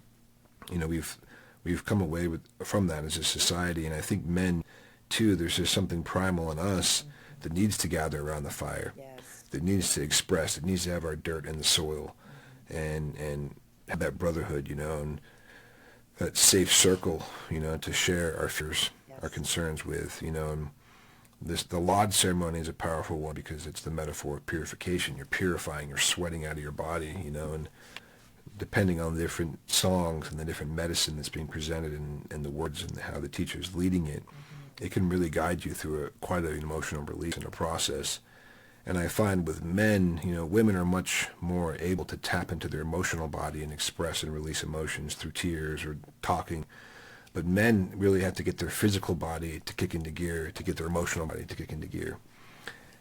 we've come away from that as a society. And I think men too, there's just something primal in us that needs to gather around the fire, Yes. that needs to express, it needs to have our dirt in the soil and have that brotherhood, and that safe circle, to share our fears, our Yes. concerns with, and the lodge ceremony is a powerful one because it's the metaphor of purification. You're purifying, you're sweating out of your body, and depending on the different songs and the different medicine that's being presented and the words and how the teacher's leading it, it can really guide you through quite an emotional release in a process. And I find with men, women are much more able to tap into their emotional body and express and release emotions through tears or talking. But men really have to get their physical body to kick into gear, to get their emotional body to kick into gear,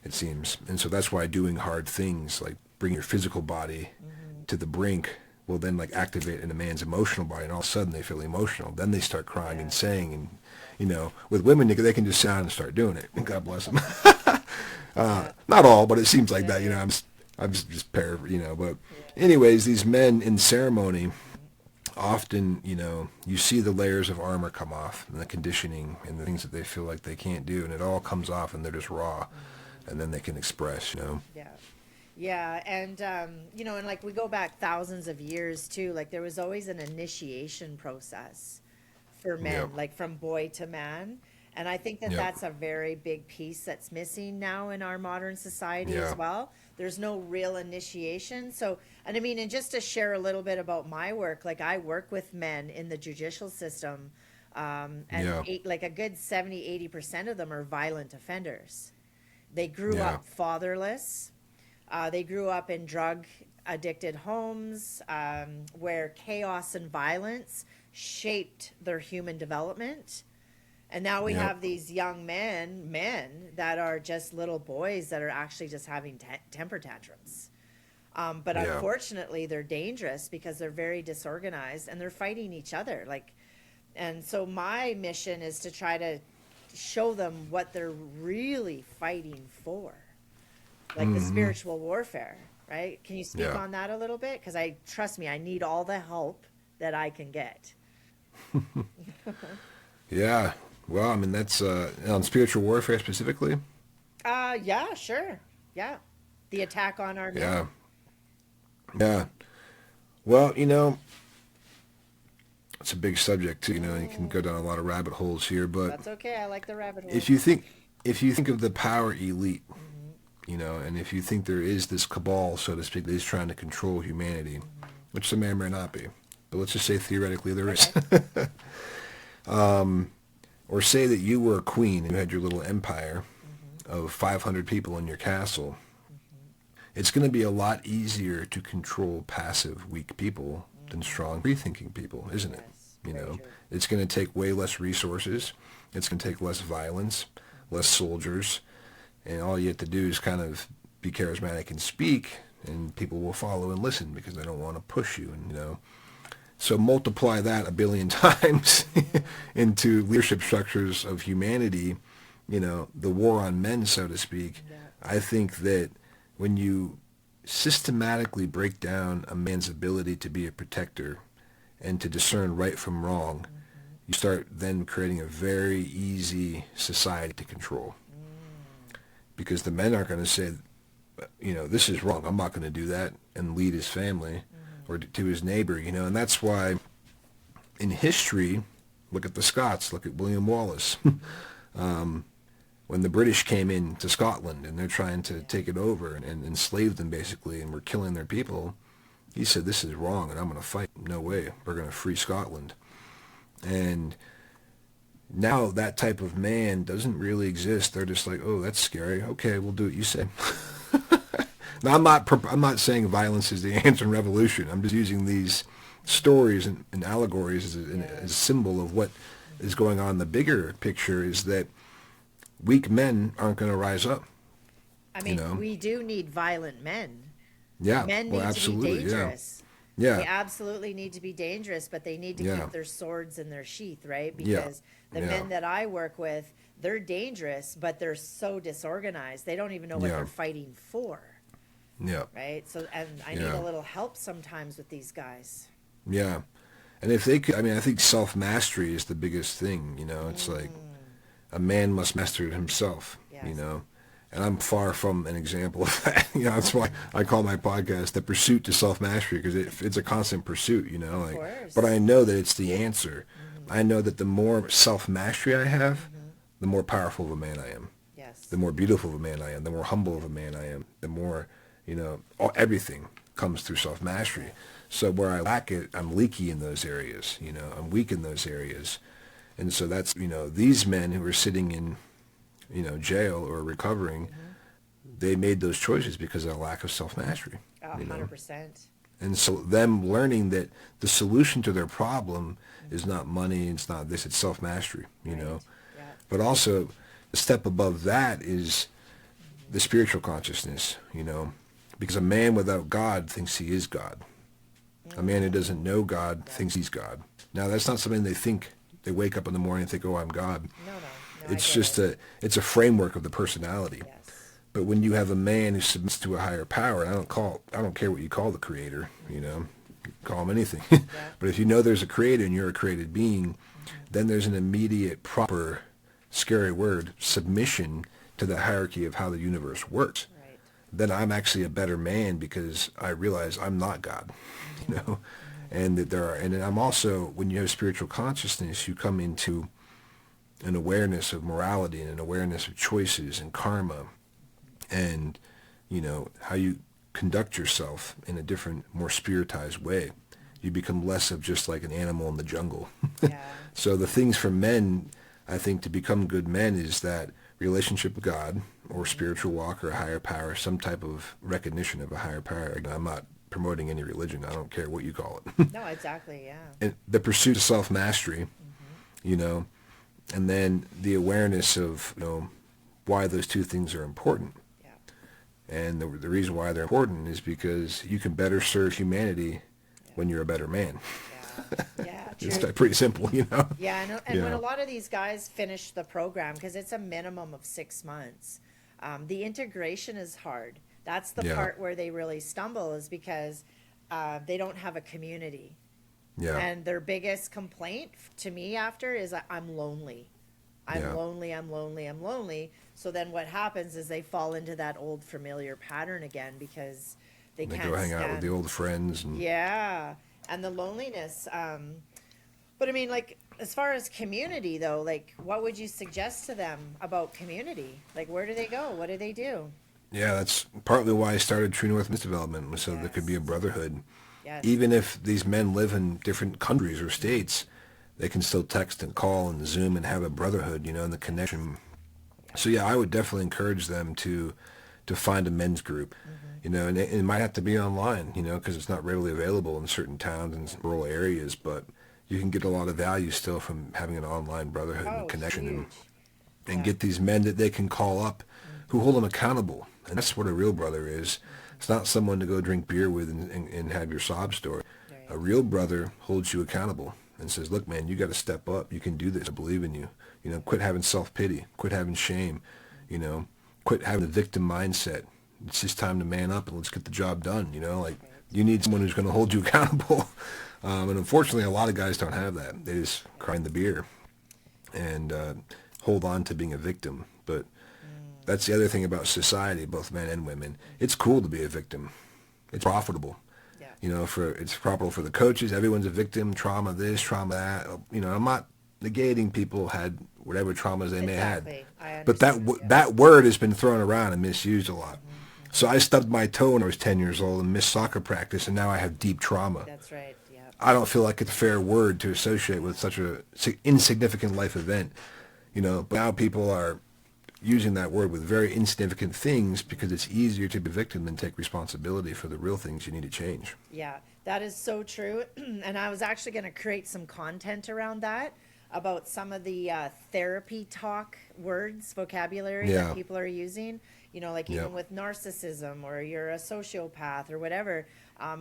it seems. And so that's why doing hard things, like bring your physical body to the brink, will then like activate in a man's emotional body, and all of a sudden they feel emotional. Then they start crying and saying, and with women they can just sit down and start doing it. And God bless them. Not all, but it seems like that. I'm just But anyways, these men in ceremony often, you see the layers of armor come off and the conditioning and the things that they feel like they can't do, and it all comes off, and they're just raw, and then they can express. Yeah. Yeah, and like we go back thousands of years too, like there was always an initiation process for men, Yep. like from boy to man. And I think that Yep. that's a very big piece that's missing now in our modern society Yeah. as well. There's no real initiation. So, and I mean, and just to share a little bit about my work, like I work with men in the judicial system, and Yeah. like a good 70, 80% of them are violent offenders. They grew Yeah. up fatherless. They grew up in drug addicted homes where chaos and violence shaped their human development. And now we Yep. have these young men that are just little boys that are actually just having temper tantrums. But Yeah. unfortunately, they're dangerous because they're very disorganized and they're fighting each other. Like, and so my mission is to try to show them what they're really fighting for, like the Hmm. spiritual warfare, right? Can you speak Yeah. on that a little bit? Because I trust me, I need all the help that I can get. Yeah. Well, I mean, that's on spiritual warfare specifically. Yeah, sure. Yeah. The attack on our Yeah. men. Yeah. Well, it's a big subject too, and you can go down a lot of rabbit holes here, but That's okay. I like the rabbit hole. if you think if you think of the power elite, Hmm. and if you think there is this cabal, so to speak, that is trying to control humanity, which there may or may not be, but let's just say theoretically there is. Okay. Or say that you were a queen and you had your little empire Hmm. of 500 people in your castle. Hmm. It's going to be a lot easier to control passive, weak people than Hmm. strong, free-thinking people, isn't it? Yes. Very true. It's going to take way less resources. It's going to take less violence, less soldiers, and all you have to do is kind of be charismatic and speak, and people will follow and listen because they don't want to push you, and. So multiply that a billion times into leadership structures of humanity, the war on men, so to speak. Yeah. I think that when you systematically break down a man's ability to be a protector and to discern right from wrong, Hmm. you start then creating a very easy society to control. Mm. Because the men aren't going to say, this is wrong, I'm not going to do that, and lead his family or to his neighbor, and that's why in history, look at the Scots, look at William Wallace. When the British came into Scotland and they're trying to take it over and enslave them basically and were killing their people, he said, this is wrong and I'm going to fight. No way. We're going to free Scotland. And now that type of man doesn't really exist. They're just like, oh, that's scary. Okay, we'll do what you say. Now, I'm not saying violence is the answer in revolution. I'm just using these stories and allegories as a symbol of what is going on. The bigger picture is that weak men aren't going to rise up. I mean, we do need violent men. Yeah, Men well, need to be absolutely, dangerous. yeah, They absolutely need to be dangerous, but they need to yeah, keep their swords in their sheath, right? yeah, Because the yeah, men that I work with, they're dangerous, but they're so disorganized. They don't even know what yeah, they're fighting for, yeah, right? So, and I need yeah, a little help sometimes with these guys. yeah. And if they could, I mean, I think self-mastery is the biggest thing, It's like a man must master it himself, Yes. And I'm far from an example of that. That's why I call my podcast The Pursuit to Self-Mastery, because it's a constant pursuit, Of but course. I know that it's the answer. Hmm. I know that the more self-mastery I have, Hmm. the more powerful of a man I am, the Yes. more beautiful of a man I am, the more humble of a man I am, the more, everything comes through self-mastery. So where I lack it, I'm leaky in those areas, I'm weak in those areas. And so that's, these men who are sitting in, jail or recovering, Hmm. they made those choices because of a lack of self-mastery, A you know. 100%. And so them learning that the solution to their problem is Hmm. not money, it's not this, it's self-mastery, Right. Yeah. But also, a step above that is the spiritual consciousness, because a man without God thinks he is God. A man who doesn't know God Yeah. thinks he's God. Now, that's not something they wake up in the morning and think, oh, I'm God. No, no, no, I It's get just it. it's a framework of the personality. Yes. But when you have a man who submits to a higher power, I don't care what you call the creator, call him anything. Yeah. But if you know there's a creator and you're a created being, Hmm. then there's an immediate, proper, scary word, submission to the hierarchy of how the universe works. Right. Then I'm actually a better man because I realize I'm not God, you Hmm. know, and that and then I'm also, when you have spiritual consciousness, you come into an awareness of morality and an awareness of choices and karma and, how you conduct yourself in a different, more spiritized way. You become less of just like an animal in the jungle. Yeah. So the things for men, I think, to become good men is that relationship with God or spiritual walk or a higher power, some type of recognition of a higher power. Again, I'm not promoting any religion. I don't care what you call it. No, exactly. Yeah. And the pursuit of self-mastery, you know, and then the awareness of, you know, why those two things are important. Yeah. And the reason why they're important is because you can better serve humanity when you're a better man. Yeah. It's True. pretty simple, you know. Yeah, I know. And when Yeah. a lot of these guys finish the program, because it's a minimum of 6 months, the integration is hard. That's the Yeah. part where they really stumble, is because they don't have a community. Yeah. And their biggest complaint to me after is, I'm lonely. I'm Yeah. lonely, I'm lonely, I'm lonely. So then what happens is they fall into that old familiar pattern again, because they They can't go hang out with stand- the old friends. And Yeah, and the loneliness. But I mean, like, as far as community, though, like, what would you suggest to them about community? Like, where do they go? What do they do? yeah, that's partly why I started True North Men's Development, was so there could be a Yes. brotherhood. Yes. Even if these men live in different countries or states, they can still text and call and Zoom and have a brotherhood, you know, and the connection. So yeah, I would definitely encourage them to find a men's group, you know, and it might have to be online, you know, because it's not readily available in certain towns and rural areas, but you can get a lot of value still from having an online brotherhood Oh, and connection, huge. and Yeah. get these men that they can call up who hold them accountable. And that's what a real brother is. It's not someone to go drink beer with and have your sob story. Right. A real brother holds you accountable and says, look, man, you got to step up. You can do this. I believe in you. You know, quit having self-pity. Quit having shame. You know, quit having the victim mindset. It's just time to man up and let's get the job done. You know, like, you need someone who's going to hold you accountable. And unfortunately, a lot of guys don't have that. They just cry in the beer and hold on to being a victim. But that's the other thing about society, both men and women. It's cool to be a victim. It's profitable. Yeah. You know, it's profitable for the coaches. Everyone's a victim. Trauma this, trauma that. You know, I'm not negating people had whatever traumas they may have Exactly. I had. But understand, yeah. that word has been thrown around and misused a lot. So I stubbed my toe when I was 10 years old and missed soccer practice, and now I have deep trauma. That's right. Yeah. I don't feel like it's a fair word to associate with such a insignificant life event. You know, but now people are using that word with very insignificant things because it's easier to be a victim than take responsibility for the real things you need to change. Yeah, that is so true. And I was actually going to create some content around that, about some of the therapy talk words, vocabulary Yeah. that people are using. You know, like even Yep. with narcissism, or you're a sociopath or whatever.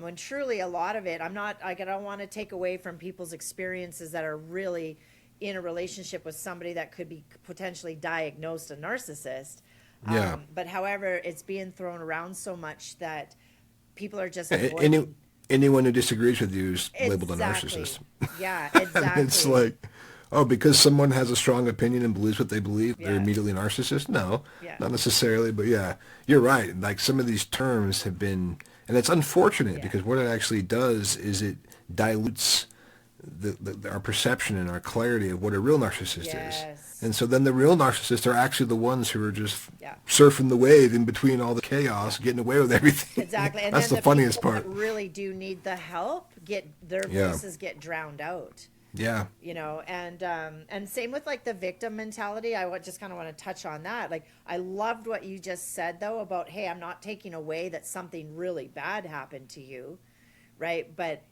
When truly a lot of it, I don't want to take away from people's experiences that are really in a relationship with somebody that could be potentially diagnosed a narcissist. Yeah. But however, it's being thrown around so much that people are just Any, avoiding. anyone who disagrees with you is labeled a Exactly. narcissist. Yeah, And exactly. it's like, oh, because someone has a strong opinion and believes what they believe, they're Yeah. immediately a narcissist? No, Yeah. not necessarily. But yeah, you're right. Like, some of these terms have been, and it's unfortunate Yeah. because what it actually does is it dilutes our perception and our clarity of what a real narcissist Yes. is. And so then the real narcissists are actually the ones who are just Yeah. surfing the wave in between all the chaos, getting away with everything. Exactly. And That's then the funniest people part. that really do need the help their Yeah. voices get drowned out. Yeah. You know, and same with like the victim mentality. Just kind of want to touch on that. Like, I loved what you just said though about, hey, I'm not taking away that something really bad happened to you, right? But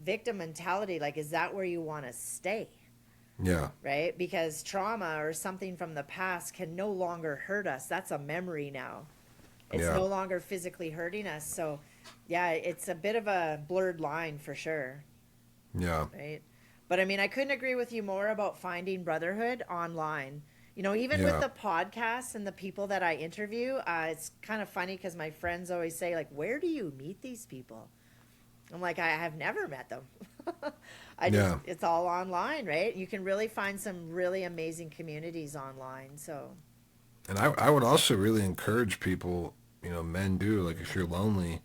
victim mentality, like, is that where you want to stay? Yeah. Right? Because trauma or something from the past can no longer hurt us. That's a memory now. It's Yeah. no longer physically hurting us. So, yeah, it's a bit of a blurred line for sure. Yeah. Right? But I mean, I couldn't agree with you more about finding brotherhood online. You know, even Yeah. with the podcasts and the people that I interview, it's kind of funny because my friends always say, like, where do you meet these people? I'm like, I have never met them. Yeah. It's all online, right? You can really find some really amazing communities online. So, And I would also really encourage people, you know, men do, like, if you're lonely,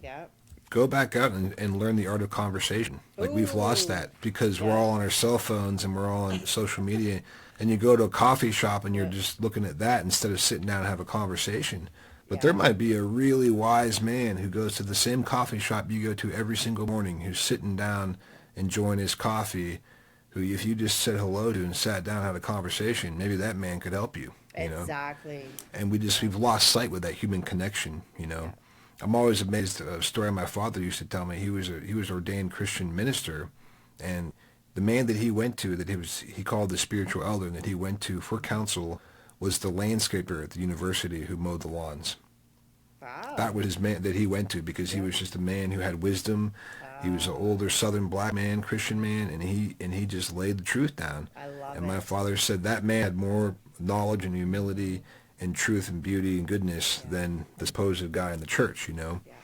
yeah. go back out and learn the art of conversation. Like, we've lost Ooh. that because we're Yeah. all on our cell phones and we're all on social media, and you go to a coffee shop and you're just looking at that instead of sitting down and have a conversation. But Yeah. there might be a really wise man who goes to the same coffee shop you go to every single morning, who's sitting down enjoying his coffee, who if you just said hello to and sat down and had a conversation, maybe that man could help you. you know. Exactly. And we've lost sight with that human connection, you know. I'm always amazed at a story my father used to tell me. He was an ordained Christian minister, and the man that he went to, that he called the spiritual elder, and that he went to for counsel, was the landscaper at the university who mowed the lawns. Wow. That was his man that he went to, because he was just a man who had wisdom. He was an older Southern black man, Christian man, and he just laid the truth down. I love and it. my father said that man had more knowledge and humility and truth and beauty and goodness than the supposed guy in the church, you know. Yeah.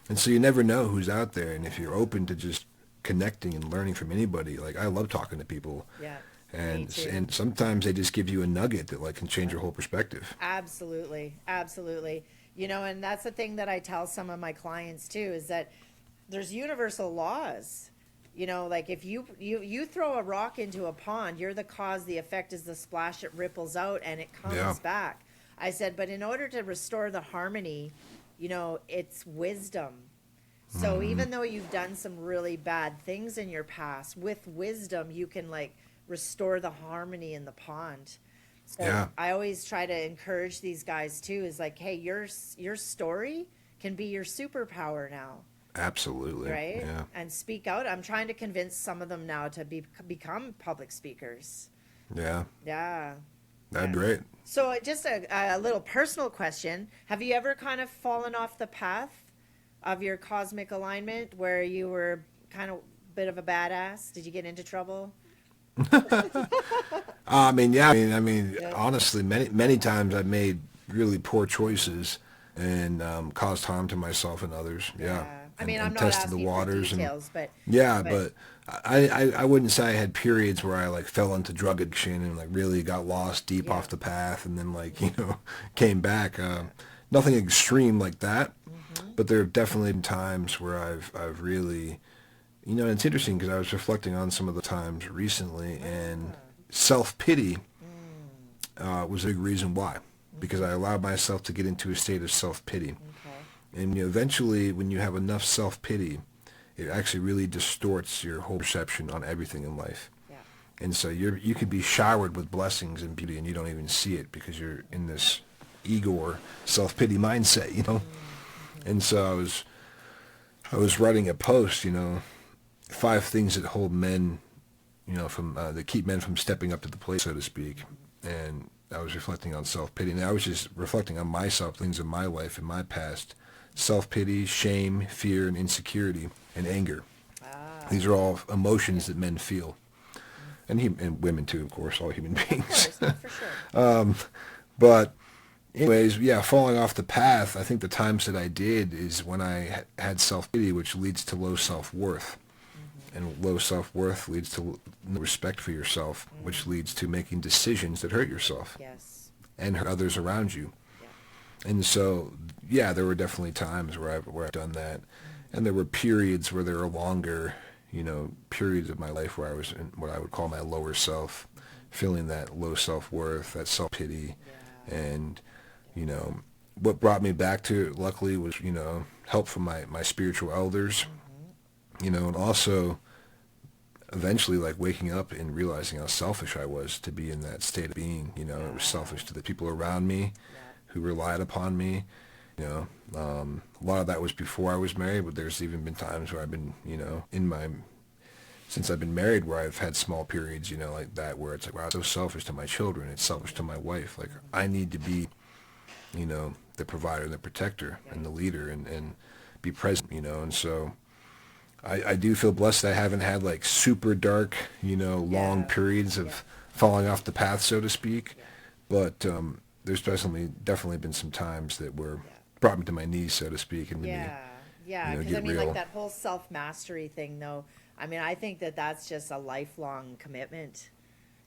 And so you never know who's out there, and if you're open to just connecting and learning from anybody, like I love talking to people. Yeah. And sometimes they just give you a nugget that like can change your whole perspective. Absolutely. Absolutely. You know, and that's the thing that I tell some of my clients too, is that there's universal laws. You know, like if you throw a rock into a pond, you're the cause, the effect is the splash, it ripples out and it comes back. I said, but in order to restore the harmony, you know, it's wisdom. So even though you've done some really bad things in your past, with wisdom, you can like restore the harmony in the pond. So I always try to encourage these guys too, is like, hey, your story can be your superpower now. Absolutely. Right? Yeah. And speak out. I'm trying to convince some of them now to become public speakers. Yeah. Yeah. That'd be great. So just a little personal question. Have you ever kind of fallen off the path of your cosmic alignment where you were kind of a bit of a badass? Did you get into trouble? I mean, honestly, many times I've made really poor choices and caused harm to myself and others. Yeah. I mean, and I'm not tested asking the waters for details, but but I wouldn't say I had periods where I like fell into drug addiction and like really got lost deep off the path and then like, you know, came back. Nothing extreme like that, but there have definitely been times where I've really, you know, and it's interesting because I was reflecting on some of the times recently, and self-pity was a big reason why, because I allowed myself to get into a state of self-pity. And you know, eventually when you have enough self-pity, it actually really distorts your whole perception on everything in life. Yeah. And so you could be showered with blessings and beauty and you don't even see it because you're in this ego or self-pity mindset, you know. And so I was writing a post, you know, 5 things that hold men, you know, from that keep men from stepping up to the plate, so to speak. And I was reflecting on self-pity. And I was just reflecting on myself, things in my life, in my past. Self-pity, shame, fear, and insecurity, and anger. These are all emotions that men feel. And women too, of course, all human beings. Of course, for sure. But anyways, yeah, falling off the path, I think the times that I did is when I had self-pity, which leads to low self-worth. And low self-worth leads to no respect for yourself, which leads to making decisions that hurt yourself. Yes. And hurt others around you. And so, yeah, there were definitely times where I've done that. And there were periods where there were longer, you know, periods of my life where I was in what I would call my lower self, feeling that low self-worth, that self-pity. And, you know, what brought me back to it, luckily, was, you know, help from my spiritual elders, you know, and also eventually like waking up and realizing how selfish I was to be in that state of being. You know, it was selfish to the people around me who relied upon me. You know, a lot of that was before I was married, but there's even been times where I've been, you know, since I've been married, where I've had small periods, you know, like that, where it's like, wow, it's so selfish to my children, it's selfish to my wife. Like, I need to be, you know, the provider and the protector and the leader and be present, you know. And so I do feel blessed that I haven't had like super dark, you know, long periods of falling off the path, so to speak. But there's definitely been some times that brought me to my knees, so to speak, and made me, because I mean, real. like that whole self-mastery thing, though. I mean, I think that that's just a lifelong commitment.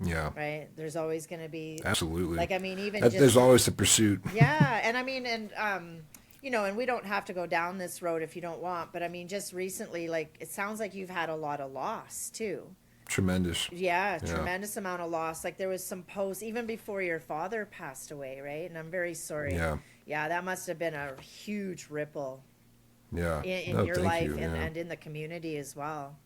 Yeah. Right. There's always going to be. Absolutely. Like, I mean, even there's always the pursuit. Yeah, and I mean, and you know, and we don't have to go down this road if you don't want, but I mean, just recently, like, it sounds like you've had a lot of loss too. Tremendous. Yeah, tremendous amount of loss. Like, there was some posts even before your father passed away, right? And I'm very sorry. Yeah, that must have been a huge ripple. Yeah. In your life and in the community as well.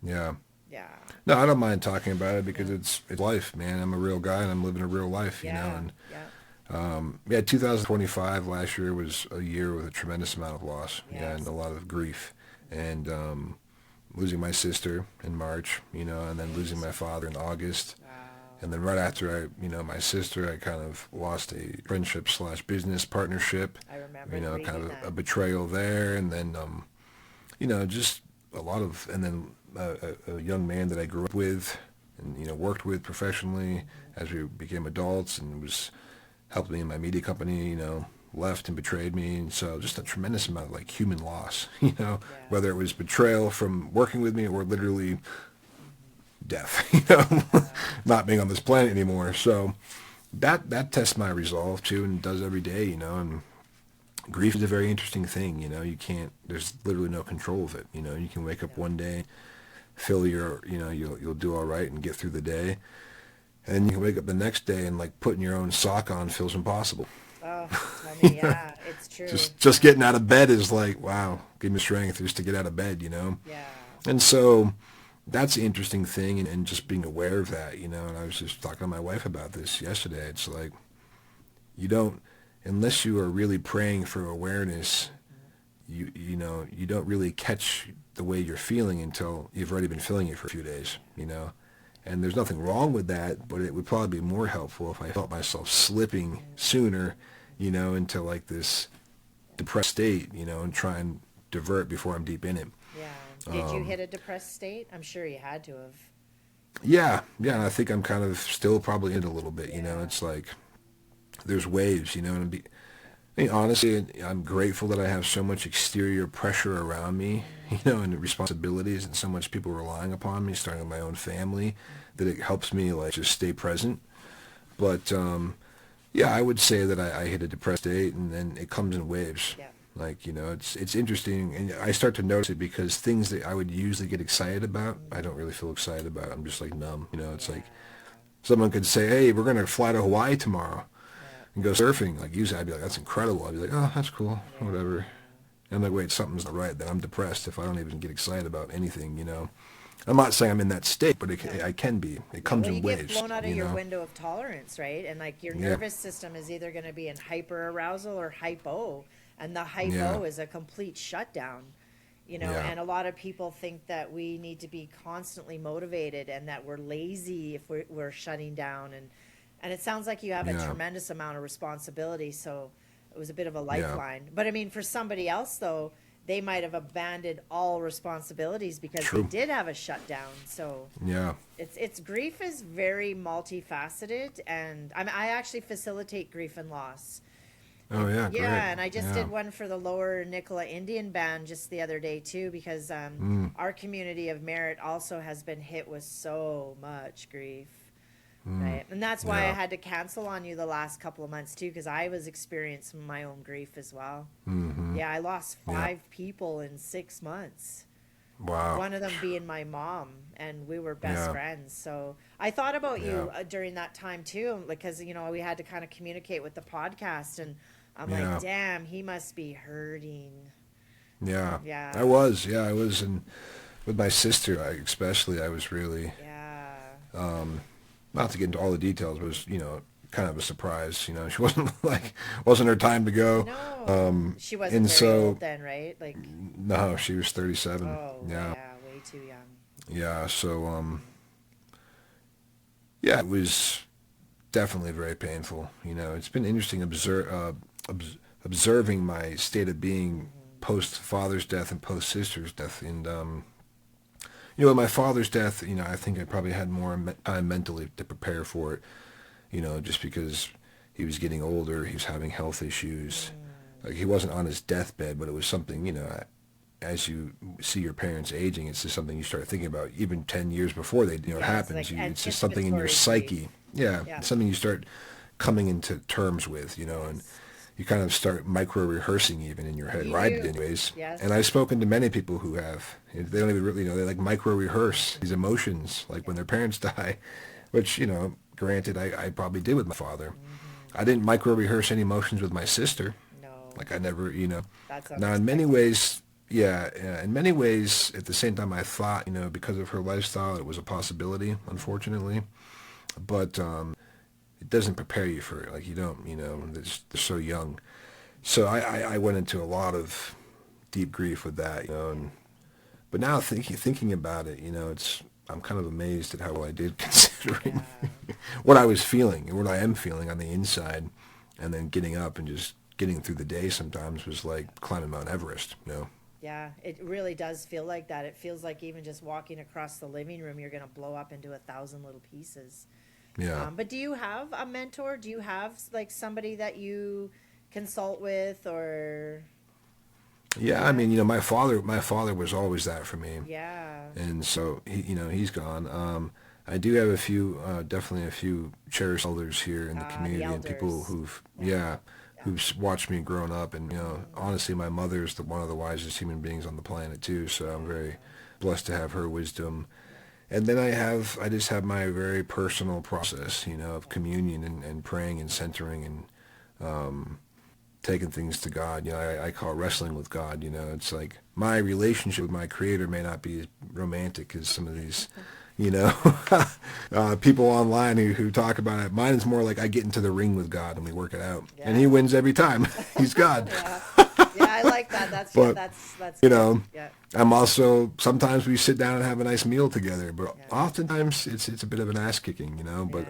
Yeah. Yeah. No, I don't mind talking about it because it's life, man. I'm a real guy and I'm living a real life, you know. And Yeah, 2025 last year was a year with a tremendous amount of loss, yeah, and Yes. a lot of grief, and losing my sister in March, and then losing Right. my father in August, Wow. and then right after my sister, I kind of lost a friendship slash business partnership, I remember you kind reading of a that. betrayal there, and then just a lot of, and then a young man that I grew up with, and worked with professionally Hmm. as we became adults, and was helped me in my media company, left and betrayed me. And so just a tremendous amount of like human loss, Yeah. whether it was betrayal from working with me or literally Hmm. death, Yeah. not being on this planet anymore. So that tests my resolve too, and does every day, and grief is a very interesting thing, you can't, there's literally no control of it. You can wake up No. one day, feel you'll do all right and get through the day. And then you can wake up the next day and like putting your own sock on feels impossible. Oh, tell me, yeah, it's true. Just getting out of bed is like, wow, give me strength just to get out of bed. Yeah. And so that's the interesting thing, and just being aware of that, and I was just talking to my wife about this yesterday. It's like, you don't, unless you are really praying for awareness, Hmm. you don't really catch the way you're feeling until you've already been feeling it for a few days. And there's nothing wrong with that, but it would probably be more helpful if I felt myself slipping sooner, into like this depressed state, and try and divert before I'm deep in it. Yeah. Did you hit a depressed state? I'm sure you had to have. Yeah, and I think I'm kind of still probably in it a little bit. Yeah. It's like there's waves, Yeah. I mean, honestly, I'm grateful that I have so much exterior pressure around me, Mm. and responsibilities, and so much people relying upon me, starting with my own family, that it helps me like just stay present. But yeah, I would say that I hit a depressed state, and then it comes in waves. Yeah. Like, it's interesting, and I start to notice it because things that I would usually get excited about, I Hmm. don't really feel excited about. I'm just like numb. It's like Yeah. someone could say, "Hey, we're gonna fly to Hawaii tomorrow Yeah. and go surfing." Like usually, I'd be like, "That's incredible." I'd be like, "Oh, that's cool, Yeah. whatever." And I'm like, "Wait, something's not right." Then I'm depressed if I don't even get excited about anything. I'm not saying I'm in that state, but No. I can be. It Yeah, comes well, you in get waves. blown out of your window of tolerance, right? And like your Yeah, nervous system is either going to be in hyper arousal or hypo, and the yeah, hypo is a complete shutdown. yeah, And a lot of people think that we need to be constantly motivated and that we're lazy if we're shutting down. And it sounds like you have a yeah, tremendous amount of responsibility, so it was a bit of a yeah. lifeline. But I mean, for somebody else, though, they might have abandoned all responsibilities because they True. did have a shutdown. So Yeah. it's grief is very multifaceted, and I actually facilitate grief and loss. Oh yeah, great. Yeah, and I just Yeah. did one for the Lower Nicola Indian Band just the other day too, because Mm, our community of Merritt also has been hit with so much grief. mm, Right. And that's why I yeah. had to cancel on you the last couple of months too, because I was experiencing my own grief as well. Mm-hmm. Yeah, I lost Yeah. 5 people in 6 months. Wow. One of them being my mom, and we were best Yeah. friends. So I thought about Yeah. you during that time too, because we had to kind of communicate with the podcast, and I'm like, Yeah. damn, he must be hurting. Yeah. I Yeah, was. Yeah, I was, and with my sister, especially, I was really, yeah. um, not to get into all the details, but it was, kind of a surprise. She wasn't wasn't her time to go. No, she wasn't And very so, old then, right? Like, no, she was 37. oh, Yeah. yeah, way too young. Yeah. So, Hmm. yeah, it was definitely very painful. It's been interesting observing my state of being Hmm. post father's death and post sister's death. And with my father's death, I think I probably had more time mentally to prepare for it. Just because he was getting older, he was having health issues. Mm. Like he wasn't on his deathbed, but it was something. As you see your parents aging, it's just something you start thinking about. Even 10 years before it Yeah, it's happens, like it's just something in your anticipatory grief. psyche. Yeah, Yeah. it's something you start coming into terms with, and Yes. you kind of start micro-rehearsing even in your head. You Or I did do. anyways. And Yes. I've spoken to many people who have. They don't even really, they like micro-rehearse these Hmm. emotions, like when Yeah. their parents die, Yeah. which, granted, I probably did with my father. Hmm. I didn't micro-rehearse any emotions with my sister. No, Like I never. that's Now in many unexpected. ways, yeah, in many ways, at the same time, I thought, because of her lifestyle, it was a possibility, Hmm. unfortunately. But it doesn't prepare you for it. Like you don't, they're so young. So I went into a lot of deep grief with that, but now thinking about it, I'm kind of amazed at how well I did considering what I was feeling and what I am feeling on the inside, and then getting up and just getting through the day sometimes was like climbing Mount Everest. Yeah, it really does feel like that. It feels like even just walking across the living room, you're going to blow up into 1,000 little pieces. Yeah. But do you have a mentor? Do you have like somebody that you consult with, or? Yeah, I mean, my father was always that for me. Yeah. And so he's gone. I do have definitely a few cherished elders here in the community, the and people elders. who've watched me growing up. And honestly, my mother's one of the wisest human beings on the planet too. So I'm very blessed to have her wisdom. And then I just have my very personal process, of communion and praying and centering and taking things to God. I call it wrestling with God. It's like my relationship with my Creator may not be as romantic as some of these, people online who talk about it. Mine is more like I get into the ring with God and we work it out, and He wins every time. He's God. Yeah, I like that. That's that's good. Yeah. I'm also, sometimes we sit down and have a nice meal together, but oftentimes it's a bit of an ass kicking, but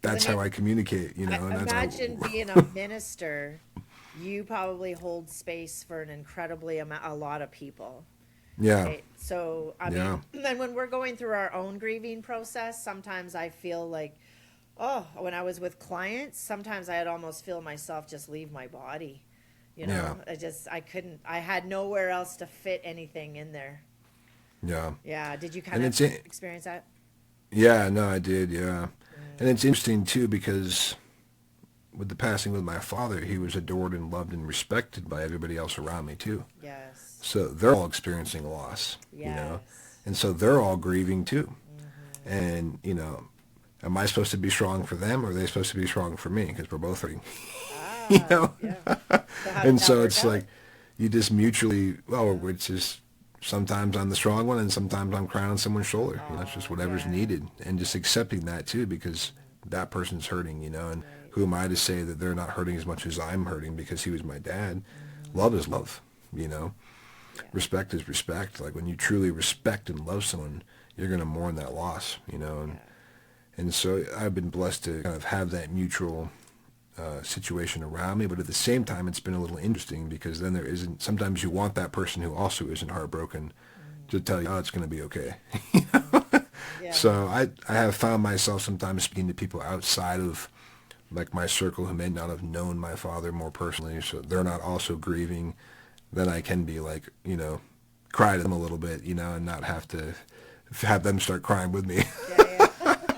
that's how I communicate, and that's Imagine being a minister. You probably hold space for an incredibly a lot of people. Yeah. Right? So, I mean, then when we're going through our own grieving process, sometimes I feel like, when I was with clients, sometimes I'd almost feel myself just leave my body. I had nowhere else to fit anything in there. Yeah. Yeah. Did you kind of experience that? Yeah, no, I did. Yeah. And it's interesting too, because with the passing with my father, he was adored and loved and respected by everybody else around me too. Yes. So they're all experiencing loss, and so they're all grieving too. And, am I supposed to be strong for them, or are they supposed to be strong for me? Because we're both hurting, So and so it's like, you just mutually, it's just, sometimes I'm the strong one and sometimes I'm crying on someone's shoulder. It's just whatever's needed, and just accepting that too, because that person's hurting, and who am I to say that they're not hurting as much as I'm hurting, because he was my dad. Love is love, Respect is respect. Like when you truly respect and love someone, you're going to mourn that loss, and so I've been blessed to kind of have that mutual situation around me, but at the same time, it's been a little interesting, because then sometimes you want that person who also isn't heartbroken to tell you, it's going to be okay. So I have found myself sometimes speaking to people outside of like my circle who may not have known my father more personally, so they're not also grieving. Then I can be like, cry to them a little bit, and not have to have them start crying with me.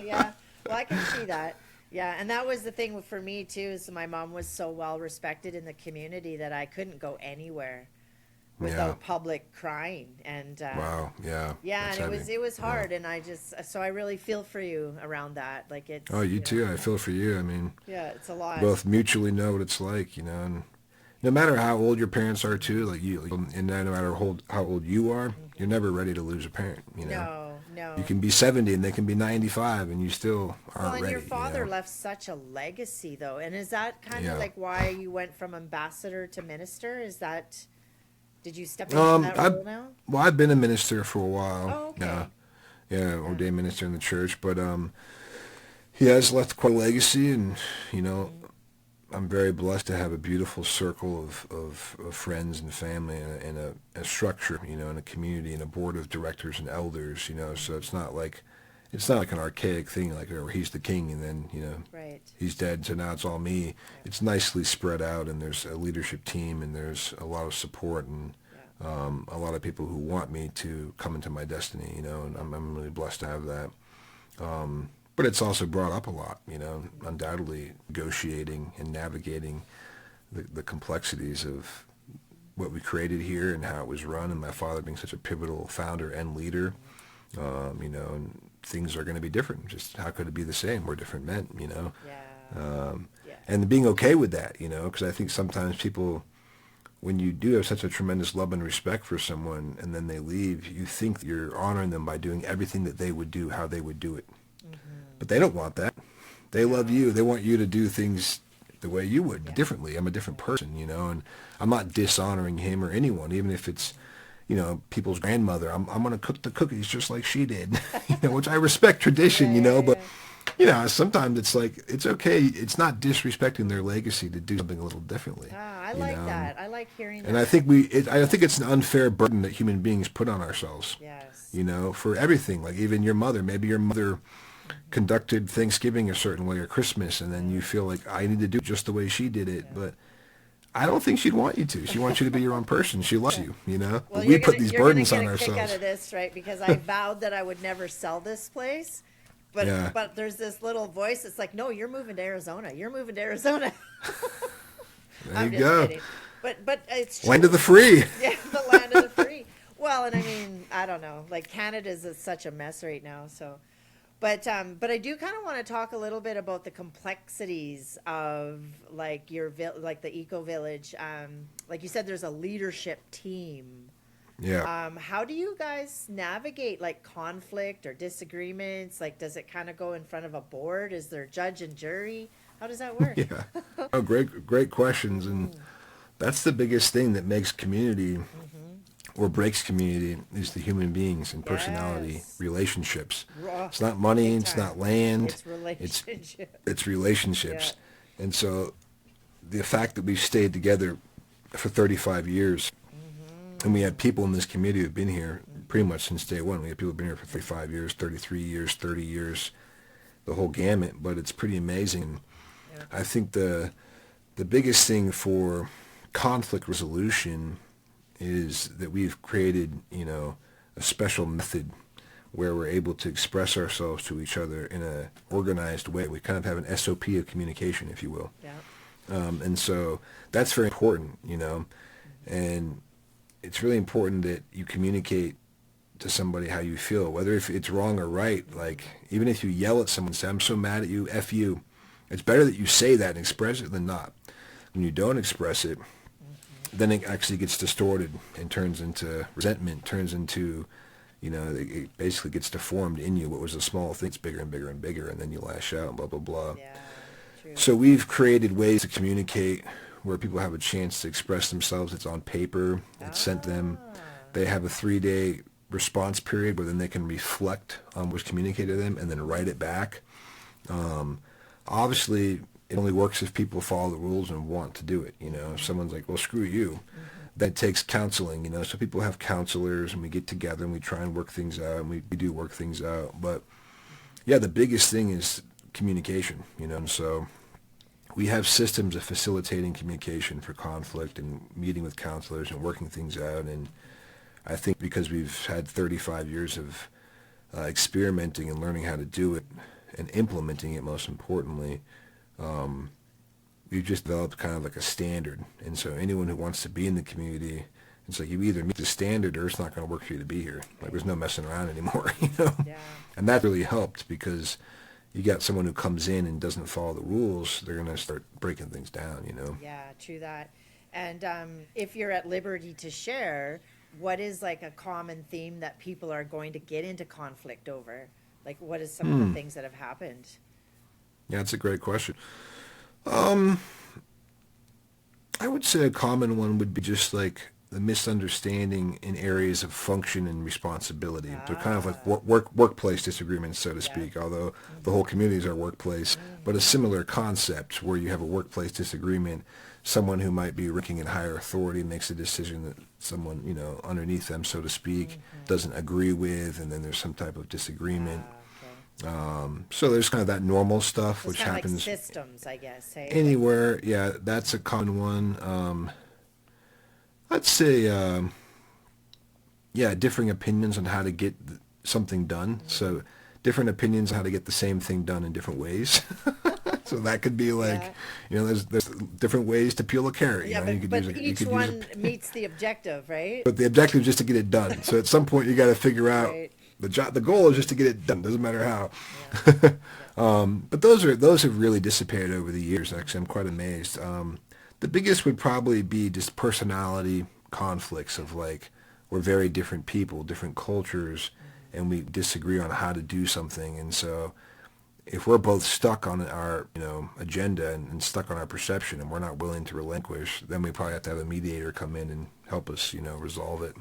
Yeah. Well, I can see that. Yeah, and that was the thing for me too, is my mom was so well respected in the community that I couldn't go anywhere without public crying. And wow, yeah. Yeah, and it was hard, and so I really feel for you around that. Like it's you too. I feel for you. I mean, it's a lot. Both mutually know what it's like, and no matter how old your parents are too, like and no matter how old you are, you're never ready to lose a parent, No. You can be 70 and they can be 95 and you still aren't ready. Well, and your father left such a legacy, though. And is that kind of like why you went from ambassador to minister? Did you step into that role now? Well, I've been a minister for a while. Oh, okay. Ordained minister in the church, but he has left quite a legacy, and I'm very blessed to have a beautiful circle of friends and family, and a structure, and a community, and a board of directors and elders, so it's not like an archaic thing, like, oh, he's the king and then, right. He's dead, so now it's all me. Yeah. It's nicely spread out, and there's a leadership team, and there's a lot of support, and a lot of people who want me to come into my destiny, and I'm really blessed to have that. But it's also brought up a lot, undoubtedly negotiating and navigating the complexities of what we created here and how it was run, and my father being such a pivotal founder and leader, and things are going to be different. Just how could it be the same? We're different men, and being okay with that, because I think sometimes people, when you do have such a tremendous love and respect for someone and then they leave, you think that you're honoring them by doing everything that they would do, how they would do it. But they don't want that. They love you. They want you to do things the way you would, Yeah. differently. I'm a different person, you know, and I'm not dishonoring him or anyone, even if it's, you know, people's grandmother. I'm going to cook the cookies just like she did, you know, which I respect tradition, you know, but, you know, sometimes it's like, it's okay. It's not disrespecting their legacy to do something a little differently. Ah, I you like know? that. I like hearing that. And I think I think it's an unfair burden that human beings put on ourselves, Yes. you know, for everything. Like even your mother, maybe your mother conducted Thanksgiving a certain way or Christmas, and then you feel like I need to do it just the way she did it, but I don't think she'd want you to. She wants you to be your own person. She loves you, you know. Well, But we put these burdens on you're gonna get a kick out ourselves. of this, right? Because I vowed that I would never sell this place. But Yeah. but there's this little voice that's like, no, you're moving to Arizona. You're moving to Arizona. There I'm you just go. kidding. But it's true. Land of the free. Yeah, the land of the free. Well, and I mean, I don't know. Like Canada's such a mess right now. So, but I do kind of want to talk a little bit about the complexities of like like the Eco Village. Like you said, there's a leadership team. Yeah. How do you guys navigate like conflict or disagreements? Like, does it kind of go in front of a board? Is there judge and jury? How does that work? Yeah. Oh, great questions. And that's the biggest thing that makes community or breaks community is the human beings and personality, Yes. relationships. Raw. It's not money, Big it's time. not land, It's relationship. it's relationships. And so the fact that we've stayed together for 35 years, and we have people in this community who've been here pretty much since day one. We have people who've been here for 35 years, 33 years, 30 years, the whole gamut, but it's pretty amazing. Yeah. I think the biggest thing for conflict resolution is that we've created, you know, a special method where we're able to express ourselves to each other in a organized way. We kind of have an SOP of communication, if you will. Yeah. And so that's very important, you know, and it's really important that you communicate to somebody how you feel, whether if it's wrong or right. Like, even if you yell at someone and say, I'm so mad at you, F you, it's better that you say that and express it than not. When you don't express it, then it actually gets distorted and turns into resentment, turns into, you know, it basically gets deformed in you. What was a small thing, it's bigger and bigger and bigger, and then you lash out and blah, blah, blah. Yeah. True. So we've created ways to communicate where people have a chance to express themselves. It's on paper. It's sent them. They have a 3-day response period where then they can reflect on what's communicated to them and then write it back. Obviously, it only works if people follow the rules and want to do it. You know, if someone's like, well, screw you, that takes counseling, you know. So people have counselors and we get together and we try and work things out, and we do work things out. But yeah, the biggest thing is communication, you know. And so we have systems of facilitating communication for conflict and meeting with counselors and working things out. And I think because we've had 35 years of experimenting and learning how to do it and implementing it, most importantly, we've just developed kind of like a standard. And so anyone who wants to be in the community, it's like you either meet the standard or it's not going to work for you to be here. Like, there's no messing around anymore, you know? Yeah. And that really helped because you got someone who comes in and doesn't follow the rules, they're going to start breaking things down, you know? Yeah, true that. And if you're at liberty to share, what is like a common theme that people are going to get into conflict over? Like, what is some of the things that have happened? Yeah, that's a great question. I would say a common one would be just like the misunderstanding in areas of function and responsibility. They're kind of like workplace disagreements, so to speak, although the whole community is our workplace. But a similar concept where you have a workplace disagreement, someone who might be ranking in higher authority makes a decision that someone, you know, underneath them, so to speak, doesn't agree with, and then there's some type of disagreement. So there's kind of that normal stuff, It's which kind of happens like systems, I guess. Hey? anywhere. Yeah, that's a common one. I'd say, yeah, differing opinions on how to get something done. So different opinions on how to get the same thing done in different ways. So that could be like, you know, there's different ways to peel a carrot. Yeah, you know? You could but use a, you each could one use a, meets the objective, right? but the objective is just to get it done. So at some point you got to figure out Right. the goal is just to get it done. Doesn't matter how. But those have really dissipated over the years. Actually, I'm quite amazed. The biggest would probably be just personality conflicts of like, we're very different people, different cultures, and we disagree on how to do something. And so if we're both stuck on our, agenda and stuck on our perception and we're not willing to relinquish, then we probably have to have a mediator come in and help us, resolve it.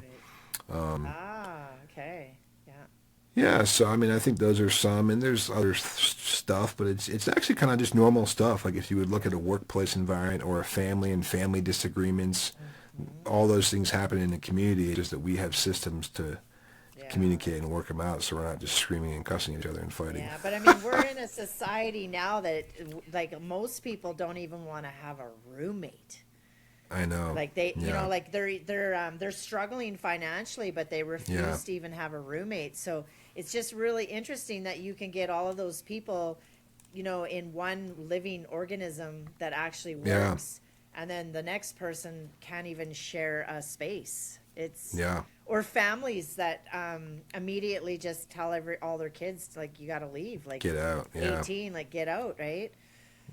Right. Okay. Yeah. Yeah, so I mean, I think those are some, and there's other stuff, but it's actually kind of just normal stuff. Like if you would look at a workplace environment or a family and family disagreements, all those things happen in the community. It's just that we have systems to Yeah. communicate and work them out, so we're not just screaming and cussing each other and fighting. Yeah, but I mean, we're in a society now that, like, most people don't even want to have a roommate. I know. Like they, Yeah. like they're struggling financially, but they refuse Yeah. to even have a roommate. So it's just really interesting that you can get all of those people, in one living organism that actually Yeah. works, and then the next person can't even share a space. It's Yeah. Or families that immediately just tell all their kids, like, you got to leave, like Get out. Yeah. 18, like, get out, right?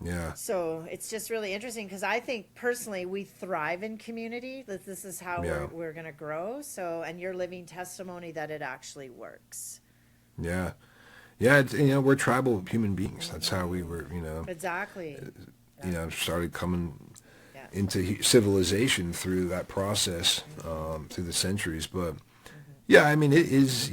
Yeah. So it's just really interesting because I think personally we thrive in community. That this is how Yeah. we're going to grow. So, and you're living testimony that it actually works. Yeah. Yeah. We're tribal human beings. That's how we were, Exactly. started coming Yeah. into civilization through that process, through the centuries. But yeah, I mean, it is,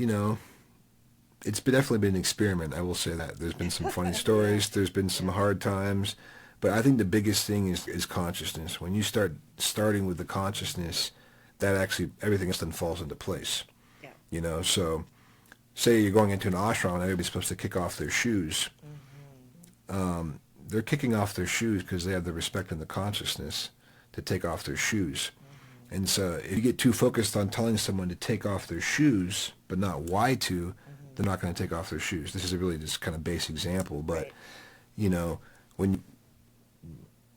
definitely been an experiment. I will say that there's been some funny stories. There's been some hard times, but I think the biggest thing is consciousness. When you starting with the consciousness, that actually everything else then falls into place. Yeah. So say you're going into an ashram and everybody's supposed to kick off their shoes. They're kicking off their shoes because they have the respect and the consciousness to take off their shoes. And so if you get too focused on telling someone to take off their shoes, but not why to, they're not going to take off their shoes. This is a really just kind of base example, but, Right. when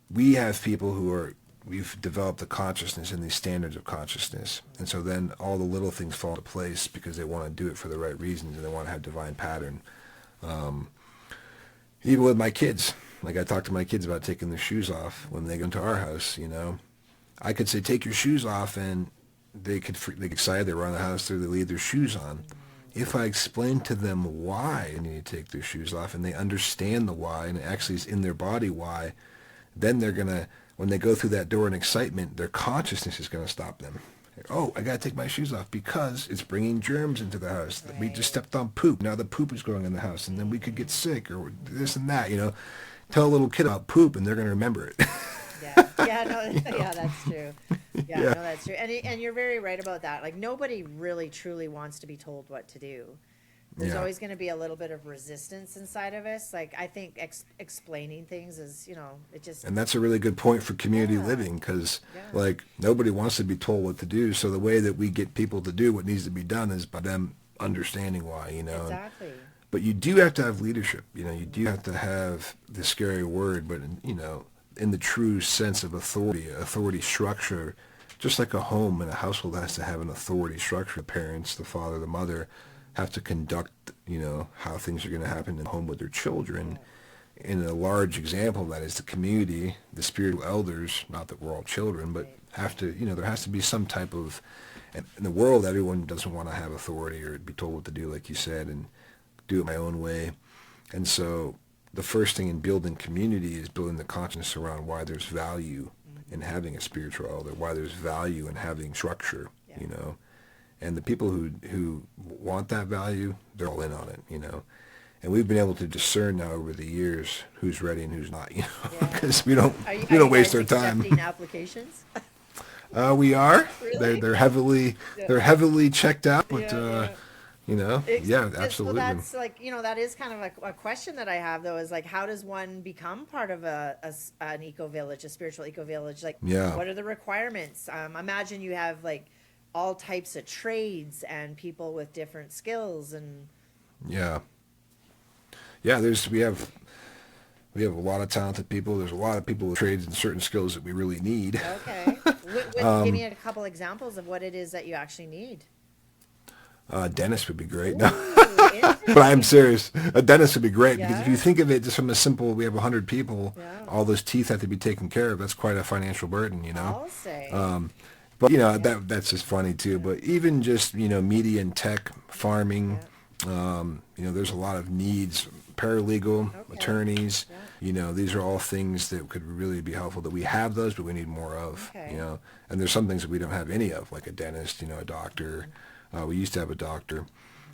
we have people we've developed the consciousness and these standards of consciousness. And so then all the little things fall into place because they want to do it for the right reasons and they want to have divine pattern. Even with my kids, like I talk to my kids about taking their shoes off when they go into our house, I could say, take your shoes off, and they get excited, they run the house through, they leave their shoes on. If I explain to them why they need to take their shoes off and they understand the why and it actually is in their body why, then they're going to, when they go through that door in excitement, their consciousness is going to stop them. Oh, I got to take my shoes off because it's bringing germs into the house. We just stepped on poop. Now the poop is growing in the house and then we could get sick or this and that, Tell a little kid about poop and they're going to remember it. Yeah, no, yeah, that's true. Yeah, no, that's true. And you're very right about that. Like, nobody really truly wants to be told what to do. There's Yeah. always going to be a little bit of resistance inside of us. Like, I think explaining things is, it just, And that's a really good point for community living because, nobody wants to be told what to do. So the way that we get people to do what needs to be done is by them understanding why, exactly. But you do have to have leadership. You do have to have the scary word, but, in the true sense of authority structure, just like a home and a household has to have an authority structure. The parents, the father, the mother have to conduct, how things are going to happen in the home with their children. And a large example of that is the community, the spiritual elders, not that we're all children, but have to, there has to be some type of, and in the world, everyone doesn't want to have authority or be told what to do, like you said, and do it my own way. And so the first thing in building community is building the consciousness around why there's value in having a spiritual elder, why there's value in having structure, And the people who want that value, they're all in on it, And we've been able to discern now over the years who's ready and who's not, because we don't waste our time. Accepting applications? We are. Really? They're heavily checked out, but Well, absolutely. that's like, that is kind of a question that I have, though, is like, how does one become part of an eco-village, a spiritual eco-village? Like, Yeah. what are the requirements? Imagine you have like all types of trades and people with different skills and. Yeah. We have a lot of talented people. There's a lot of people with trades and certain skills that we really need. Okay. Give me a couple examples of what it is that you actually need. Dentist would be great. No. Ooh, But I'm serious. A dentist would be great because if Yeah. you think of it just from a simple, we have 100 people, Yeah. all those teeth have to be taken care of. That's quite a financial burden, I'll say. But that's just funny too. But even just media and tech, farming, there's a lot of needs, paralegal, Okay. attorneys. Yeah. You know, these are all things that could really be helpful, that we have those, but we need more of, Okay. you know. And there's some things that we don't have any of, like a dentist, you know, a doctor. We used to have a doctor.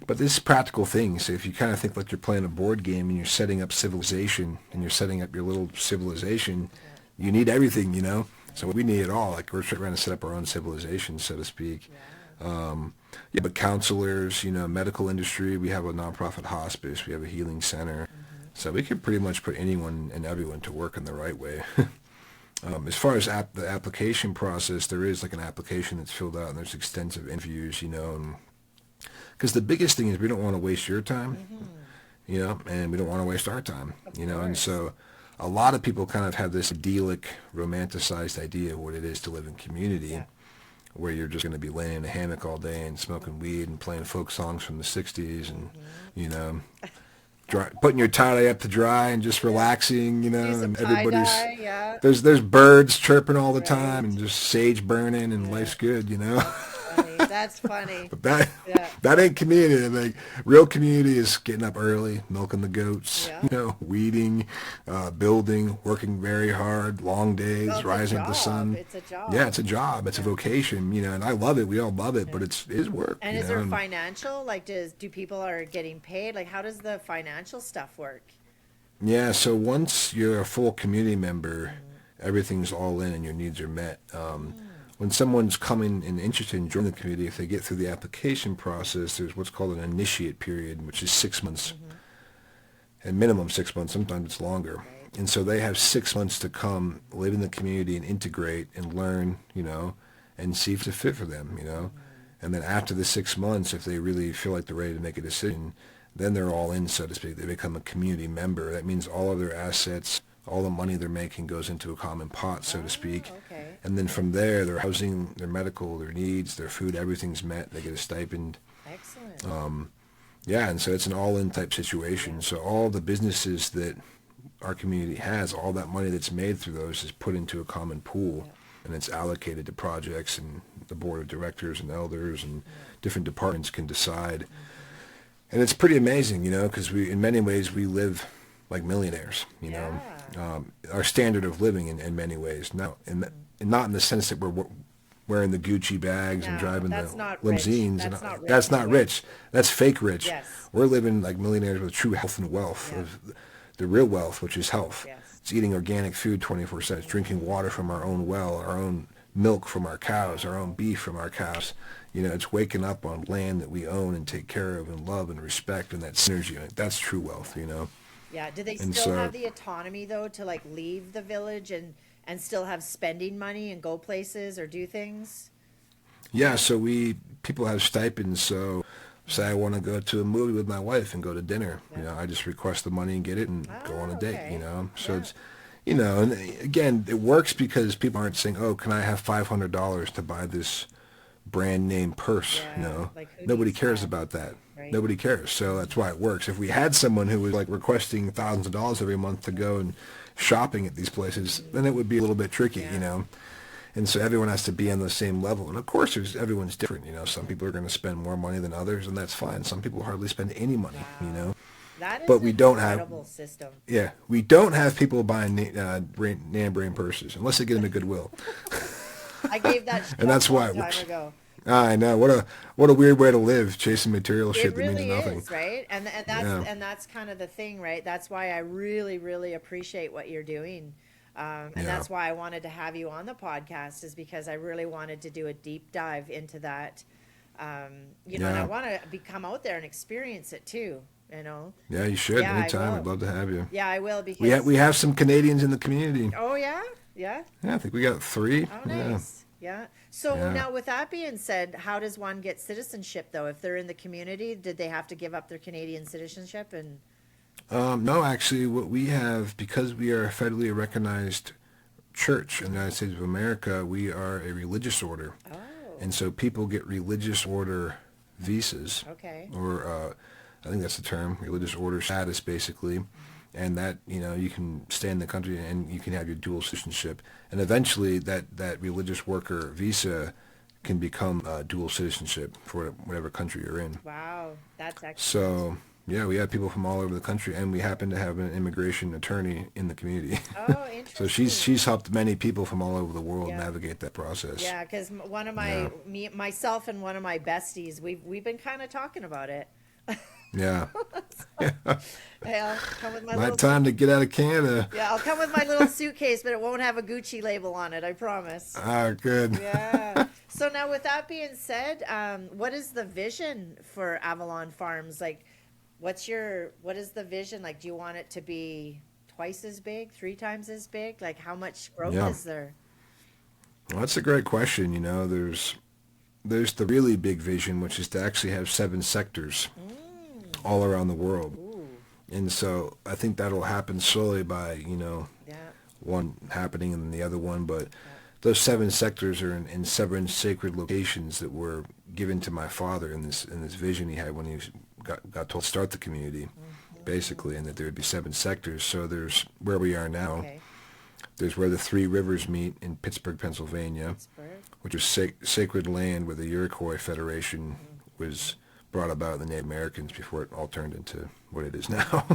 But this is practical things. So if you kind of think like you're playing a board game and you're setting up civilization and you're setting up your little civilization, you need everything, you know. So we need it all. Like we're trying to set up our own civilization, so to speak. Yeah, but counselors, you know, medical industry. We have a nonprofit hospice. We have a healing center. So we could pretty much put anyone and everyone to work in the right way. As far as the application process, there is like an application that's filled out, and there's extensive interviews, you know. Because the biggest thing is we don't want to waste your time, you know, and we don't want to waste our time, you know. And so a lot of people kind of have this idyllic, romanticized idea of what it is to live in community, where you're just going to be laying in a hammock all day and smoking weed and playing folk songs from the 60s and, you know, putting your tie-dye up to dry and just relaxing, you know, and everybody's, there's birds chirping all the time and just sage burning and life's good, you know. That's funny. But that ain't community. Like real community is getting up early, milking the goats, you know, weeding, building, working very hard, long days, rising to the sun. It's a job. Yeah, it's a job. It's a vocation, you know, and I love it. We all love it, but it is work. And you is know? there financial? Like, do people are getting paid? Like, how does the financial stuff work? Yeah, so once you're a full community member, everything's all in and your needs are met. When someone's coming and interested in joining the community, if they get through the application process, there's what's called an initiate period, which is 6 months, and minimum 6 months. Sometimes it's longer. And so they have 6 months to come, live in the community and integrate and learn, you know, and see if it's a fit for them, you know. And then after the 6 months, if they really feel like they're ready to make a decision, then they're all in, so to speak. They become a community member. That means all of their assets, all the money they're making goes into a common pot, so to speak. And then from there, their housing, their medical, their needs, their food, everything's met. They get a stipend. Excellent. Yeah, and so it's an all-in type situation. So all the businesses that our community has, all that money that's made through those is put into a common pool, and it's allocated to projects, and the board of directors and elders and different departments can decide. And it's pretty amazing, you know, because in many ways, we live like millionaires, you know. Our standard of living in many ways. Now, and not in the sense that we're wearing the Gucci bags and driving the limousines. That's not rich. That's fake rich. We're living like millionaires with true health and wealth, of the real wealth, which is health. It's eating organic food 24/7. It's drinking water from our own well, our own milk from our cows, our own beef from our cows. You know, it's waking up on land that we own and take care of and love and respect, and that synergy. That's true wealth, you know. Yeah. Do they still have the autonomy though to like leave the village and still have spending money and go places or do things? Yeah. So people have stipends. So say I want to go to a movie with my wife and go to dinner. You know, I just request the money and get it and go on a date. You know, so it's, you know, and again, it works because people aren't saying, oh, can I have $500 to buy this brand name purse? You know, like nobody cares about that. Nobody cares. So that's why it works. If we had someone who was like requesting thousands of dollars every month to go and shopping at these places, then it would be a little bit tricky, you know. And so everyone has to be on the same level. And of course, everyone's different, you know. Some people are going to spend more money than others, and that's fine. Some people hardly spend any money, you know. That is but we don't incredible have system. Yeah, we don't have people buying name brand purses unless they get them at Goodwill. I gave that and that's why it works. Ago. I know, what a weird way to live, chasing material shit that means nothing. Is, right? And that's kind of the thing, right? That's why I really, really appreciate what you're doing. And that's why I wanted to have you on the podcast, is because I really wanted to do a deep dive into that. You know, and I want to come out there and experience it too, you know. Yeah, you should. Anytime. I'd love to have you. Yeah, I will, because we have some Canadians in the community. Oh, yeah? Yeah, I think we got 3. Oh, nice. Yeah. So now, with that being said, how does one get citizenship though? If they're in the community, did they have to give up their Canadian citizenship? And no, actually, what we have, because we are a federally recognized church in the United States of America, we are a religious order. Oh. And so people get religious order visas. Okay. Or I think that's the term, religious order status, basically. And that, you know, you can stay in the country and you can have your dual citizenship. And eventually that religious worker visa can become dual citizenship for whatever country you're in. Wow, that's excellent. So, Yeah, we had people from all over the country, and we happen to have an immigration attorney in the community. Oh, So interesting. she's helped many people from all over the world Yeah. navigate that process. Yeah, because one of Yeah, myself and one of my besties, we've been kind of talking about it. yeah. Hey, I'll come with my My little time to get out of Canada. yeah, I'll come with my little suitcase, but it won't have a Gucci label on it, I promise. Ah, good. Yeah. So now, with that being said, what is the vision for Avalon Farms? Like, what is the vision? Like, do you want it to be twice as big, three times as big? Like, how much growth Yeah, is there? well, that's a great question. There's the really big vision, which is to actually have 7 sectors Mm. all around the world. Ooh. And so I think that'll happen slowly by, Yeah. one happening and then the other one. But Yeah. those 7 sectors are in 7 sacred locations that were given to my father in this vision he had when he got told to start the community, basically, and that there would be 7 sectors. So there's where we are now. Okay. There's where the 3 rivers meet in Pittsburgh, Pennsylvania, Pittsburgh. which is sacred land where the Iroquois Federation was brought about the Native Americans before it all turned into what it is now.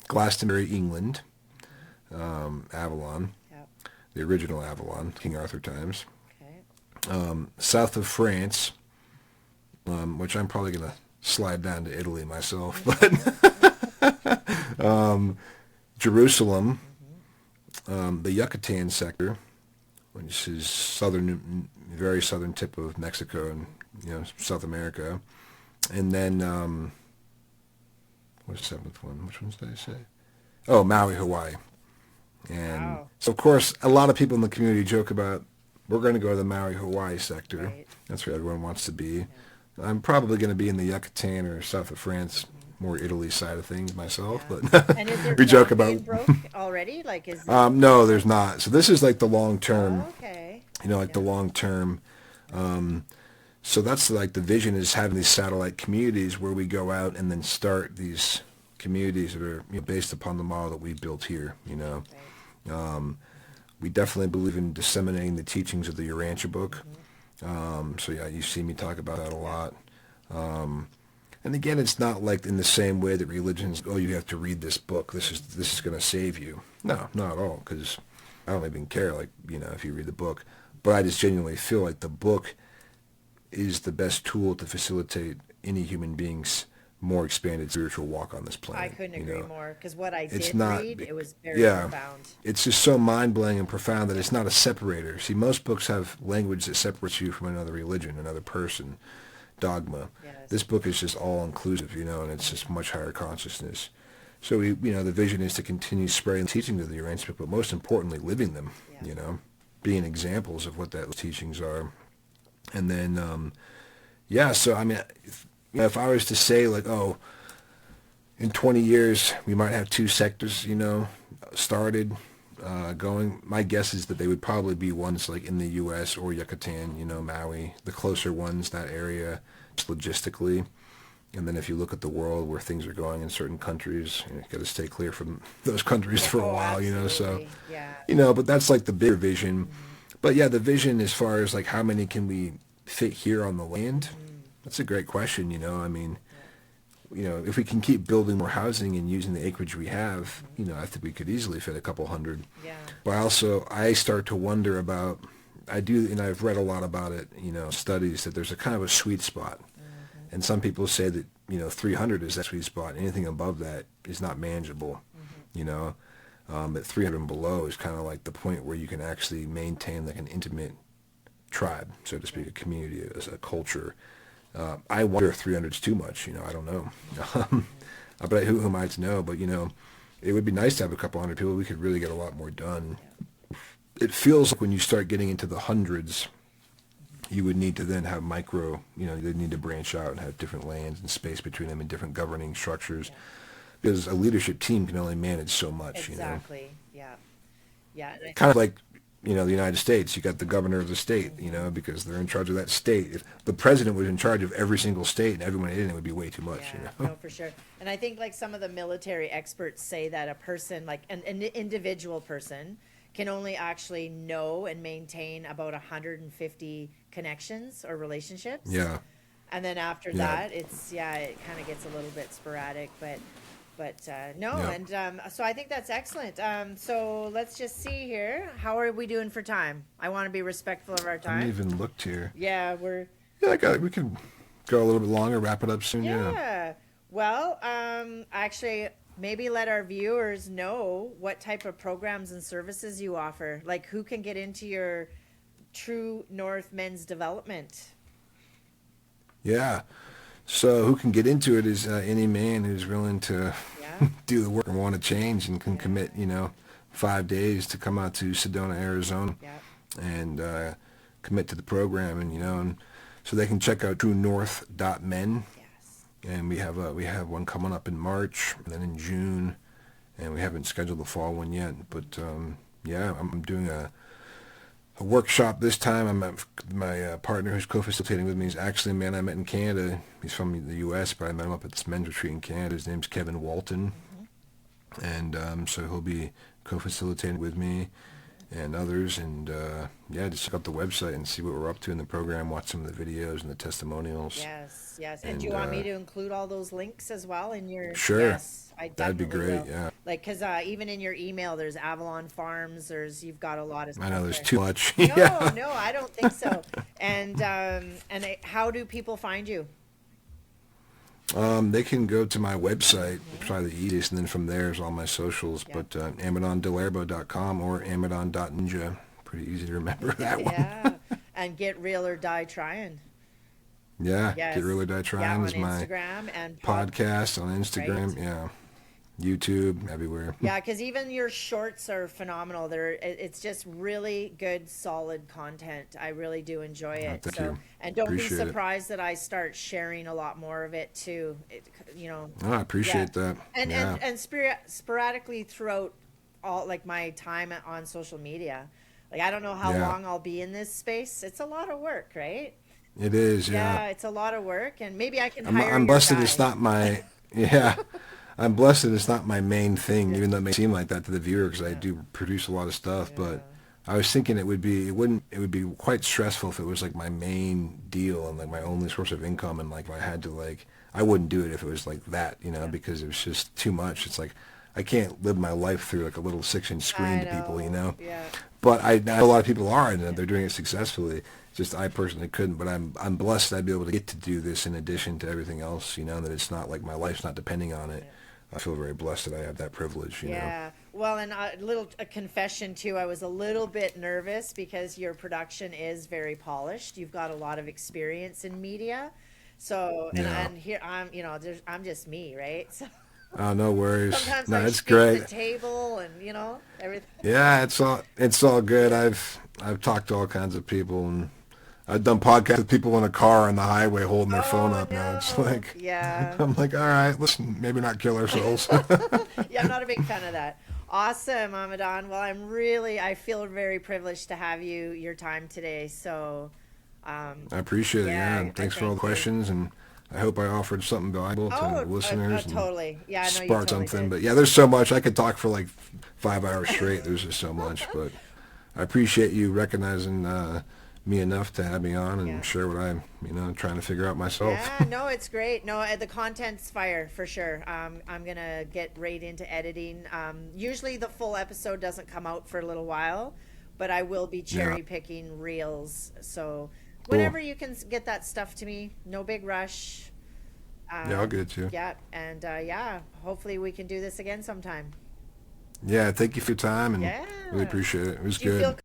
Glastonbury, England, Avalon, Yeah. the original Avalon, King Arthur times. Okay. South of France, which I'm probably going to slide down to Italy myself, but Jerusalem, the Yucatan sector, which is very southern tip of Mexico and South America, and then what's the 7th one? Which ones did I say? Oh, Maui, Hawaii. And Wow. so, of course, a lot of people in the community joke about we're going to go to the Maui, Hawaii sector. Right. That's where everyone wants to be. Yeah. I'm probably going to be in the Yucatan or south of France, more Italy side of things myself. Yeah. But And is there we joke ground game about. broke already? Like, is No, there's not. So this is like the long term. Oh, okay. Like the Yeah. long term. So that's like the vision is having these satellite communities where we go out and then start these communities that are based upon the model that we built here. Right. We definitely believe in disseminating the teachings of the Urantia book. So yeah, you see me talk about that a lot. And again, it's not like in the same way that religions, oh, you have to read this book. This is going to save you. No, not at all, because I don't even care, like, if you read the book. But I just genuinely feel like the book is the best tool to facilitate any human being's more expanded spiritual walk on this planet. I couldn't agree more, because what I It's did not, read, it was very yeah, profound. it's just so mind-blowing and profound that it's not a separator. See, most books have language that separates you from another religion, another person, dogma. Yes. This book is just all-inclusive, and it's just much higher consciousness. So, the vision is to continue spreading the teachings of the Urantia book, but most importantly, living them, Yeah. being examples of what those teachings are. And then, so, I mean, if I was to say, like, oh, in 20 years, we might have 2 sectors, started, going. My guess is that they would probably be ones like in the U.S. or Yucatan, Maui, the closer ones, that area, just logistically. And then if you look at the world where things are going in certain countries, you got to stay clear from those countries for a Oh, while, so, absolutely. Yeah. but that's like the bigger vision. But yeah, the vision as far as like how many can we fit here on the land, that's a great question, I mean, if we can keep building more housing and using the acreage we have, I think we could easily fit a couple hundred. Yeah. But I start to wonder about, and I've read a lot about it, studies that there's a kind of a sweet spot. And some people say that, 300 is that sweet spot. Anything above that is not manageable, but 300 and below is kind of like the point where you can actually maintain like an intimate tribe, so to speak, a community, as a culture. I wonder if 300 is too much, I don't know. But who am I to know? But, it would be nice to have a couple hundred people. We could really get a lot more done. It feels like when you start getting into the hundreds, you would need to then have they'd need to branch out and have different lands and space between them and different governing structures. Because a leadership team can only manage so much, Exactly. Yeah. Yeah. And Kind of like, the United States, you got the governor of the state, because they're in charge of that state. If the president was in charge of every single state and everyone in it would be way too much, Yeah, no, for sure. And I think like some of the military experts say that a person, like an individual person, can only actually know and maintain about 150 connections or relationships. Yeah. And then after Yeah. that, it's, yeah, it kind of gets a little bit sporadic, but no, Yeah. and so I think that's excellent. So let's just see here. How are we doing for time? I want to be respectful of our I haven't time. even looked here. Yeah, we're Yeah, we could go a little bit longer, wrap it up soon. Yeah. yeah. Well, actually, maybe let our viewers know what type of programs and services you offer. Like, who can get into your True North Men's Development? Yeah. So who can get into it is any man who's willing to Yeah, do the work and want to change and can commit, 5 days to come out to Sedona, Arizona, yeah, and commit to the program, and so they can check out truenorth.men, yes. and we have one coming up in March and then in June, and we haven't scheduled the fall one yet, but yeah, I'm doing a workshop this time. My partner who's co-facilitating with me is actually a man I met in Canada. He's from the U.S., but I met him up at this men's retreat in Canada. His name's Kevin Walton, and so he'll be co-facilitating with me and others. And yeah, just check out the website and see what we're up to in the program. Watch some of the videos and the testimonials. Yes, yes. And And do you want me to include all those links as well in your? Sure, Yes, I that'd be definitely great. will. Yeah, Like, cause even in your email, there's Avalon Farms. You've got a lot of I stuff know there's there. too much. No, Yeah. no, I don't think so. And how do people find you? They can go to my website, probably the easiest, and then from there is all my socials. Yeah. But Amadon DellErba.com or Amadon.ninja. Pretty easy to remember that one. Yeah, and Get Real or Die Trying. Yeah, Yes. Get Really Die Yeah, Trying on is my Instagram and podcast on Instagram. Right. Yeah, YouTube, everywhere. Yeah, because even your shorts are phenomenal. It's just really good, solid content. I really do enjoy it. thank So, you. and don't be Appreciate it. surprised that I start sharing a lot more of it too. Oh, I appreciate that. And Yeah. and sporadically throughout all like my time on social media. Like, I don't know how Yeah. long I'll be in this space. It's a lot of work, right? It is, Yeah, yeah. it's a lot of work, and maybe I can I'm, hire I'm your blessed that guy. it's not my, yeah. I'm blessed that it's not my main thing, even though it may seem like that to the viewer, because I do produce a lot of stuff. But I was thinking it would be quite stressful if it was like my main deal and like my only source of income, and like if I had to I wouldn't do it if it was like that, because it was just too much. It's like I can't live my life through like a little 6-inch screen I to people, Yeah. But I know a lot of people are, and they're doing it successfully. Just I personally couldn't, but I'm blessed that I'd be able to get to do this in addition to everything else. That it's not like my life's not depending on it. I feel very blessed that I have that privilege. Yeah. Well, and a confession too. I was a little bit nervous because your production is very polished. You've got a lot of experience in media. So, Yeah. and here I'm just me, right? So Oh, no worries. sometimes No, I it's speak the great. table and everything. Yeah, it's all good. I've talked to all kinds of people, and I've done podcasts with people in a car on the highway holding their phone Oh up. Now it's no. like Yeah. I'm like, all right, listen, maybe not kill ourselves. Yeah, I'm not a big fan of that. Awesome, Amadon. Well, I feel very privileged to have your time today. So, I appreciate it. Yeah, Yeah, and thanks for all the thank you. questions, and I hope I offered something valuable to the listeners. And totally. Yeah, I know you sparked totally something. did. But yeah, there's so much. I could talk for like 5 hours straight. There's just so much. But I appreciate you recognizing me enough to have me on and Yeah. share what I'm, trying to figure out myself. Yeah, no, it's great. No, the content's fire for sure. I'm gonna get right into editing. Usually the full episode doesn't come out for a little while, but I will be cherry picking reels. So whenever you can get that stuff to me, no big rush. Yeah, I'll get it to you. Yeah, and hopefully we can do this again sometime. Yeah, thank you for your time, and Yeah. really appreciate it. It was Do you good. feel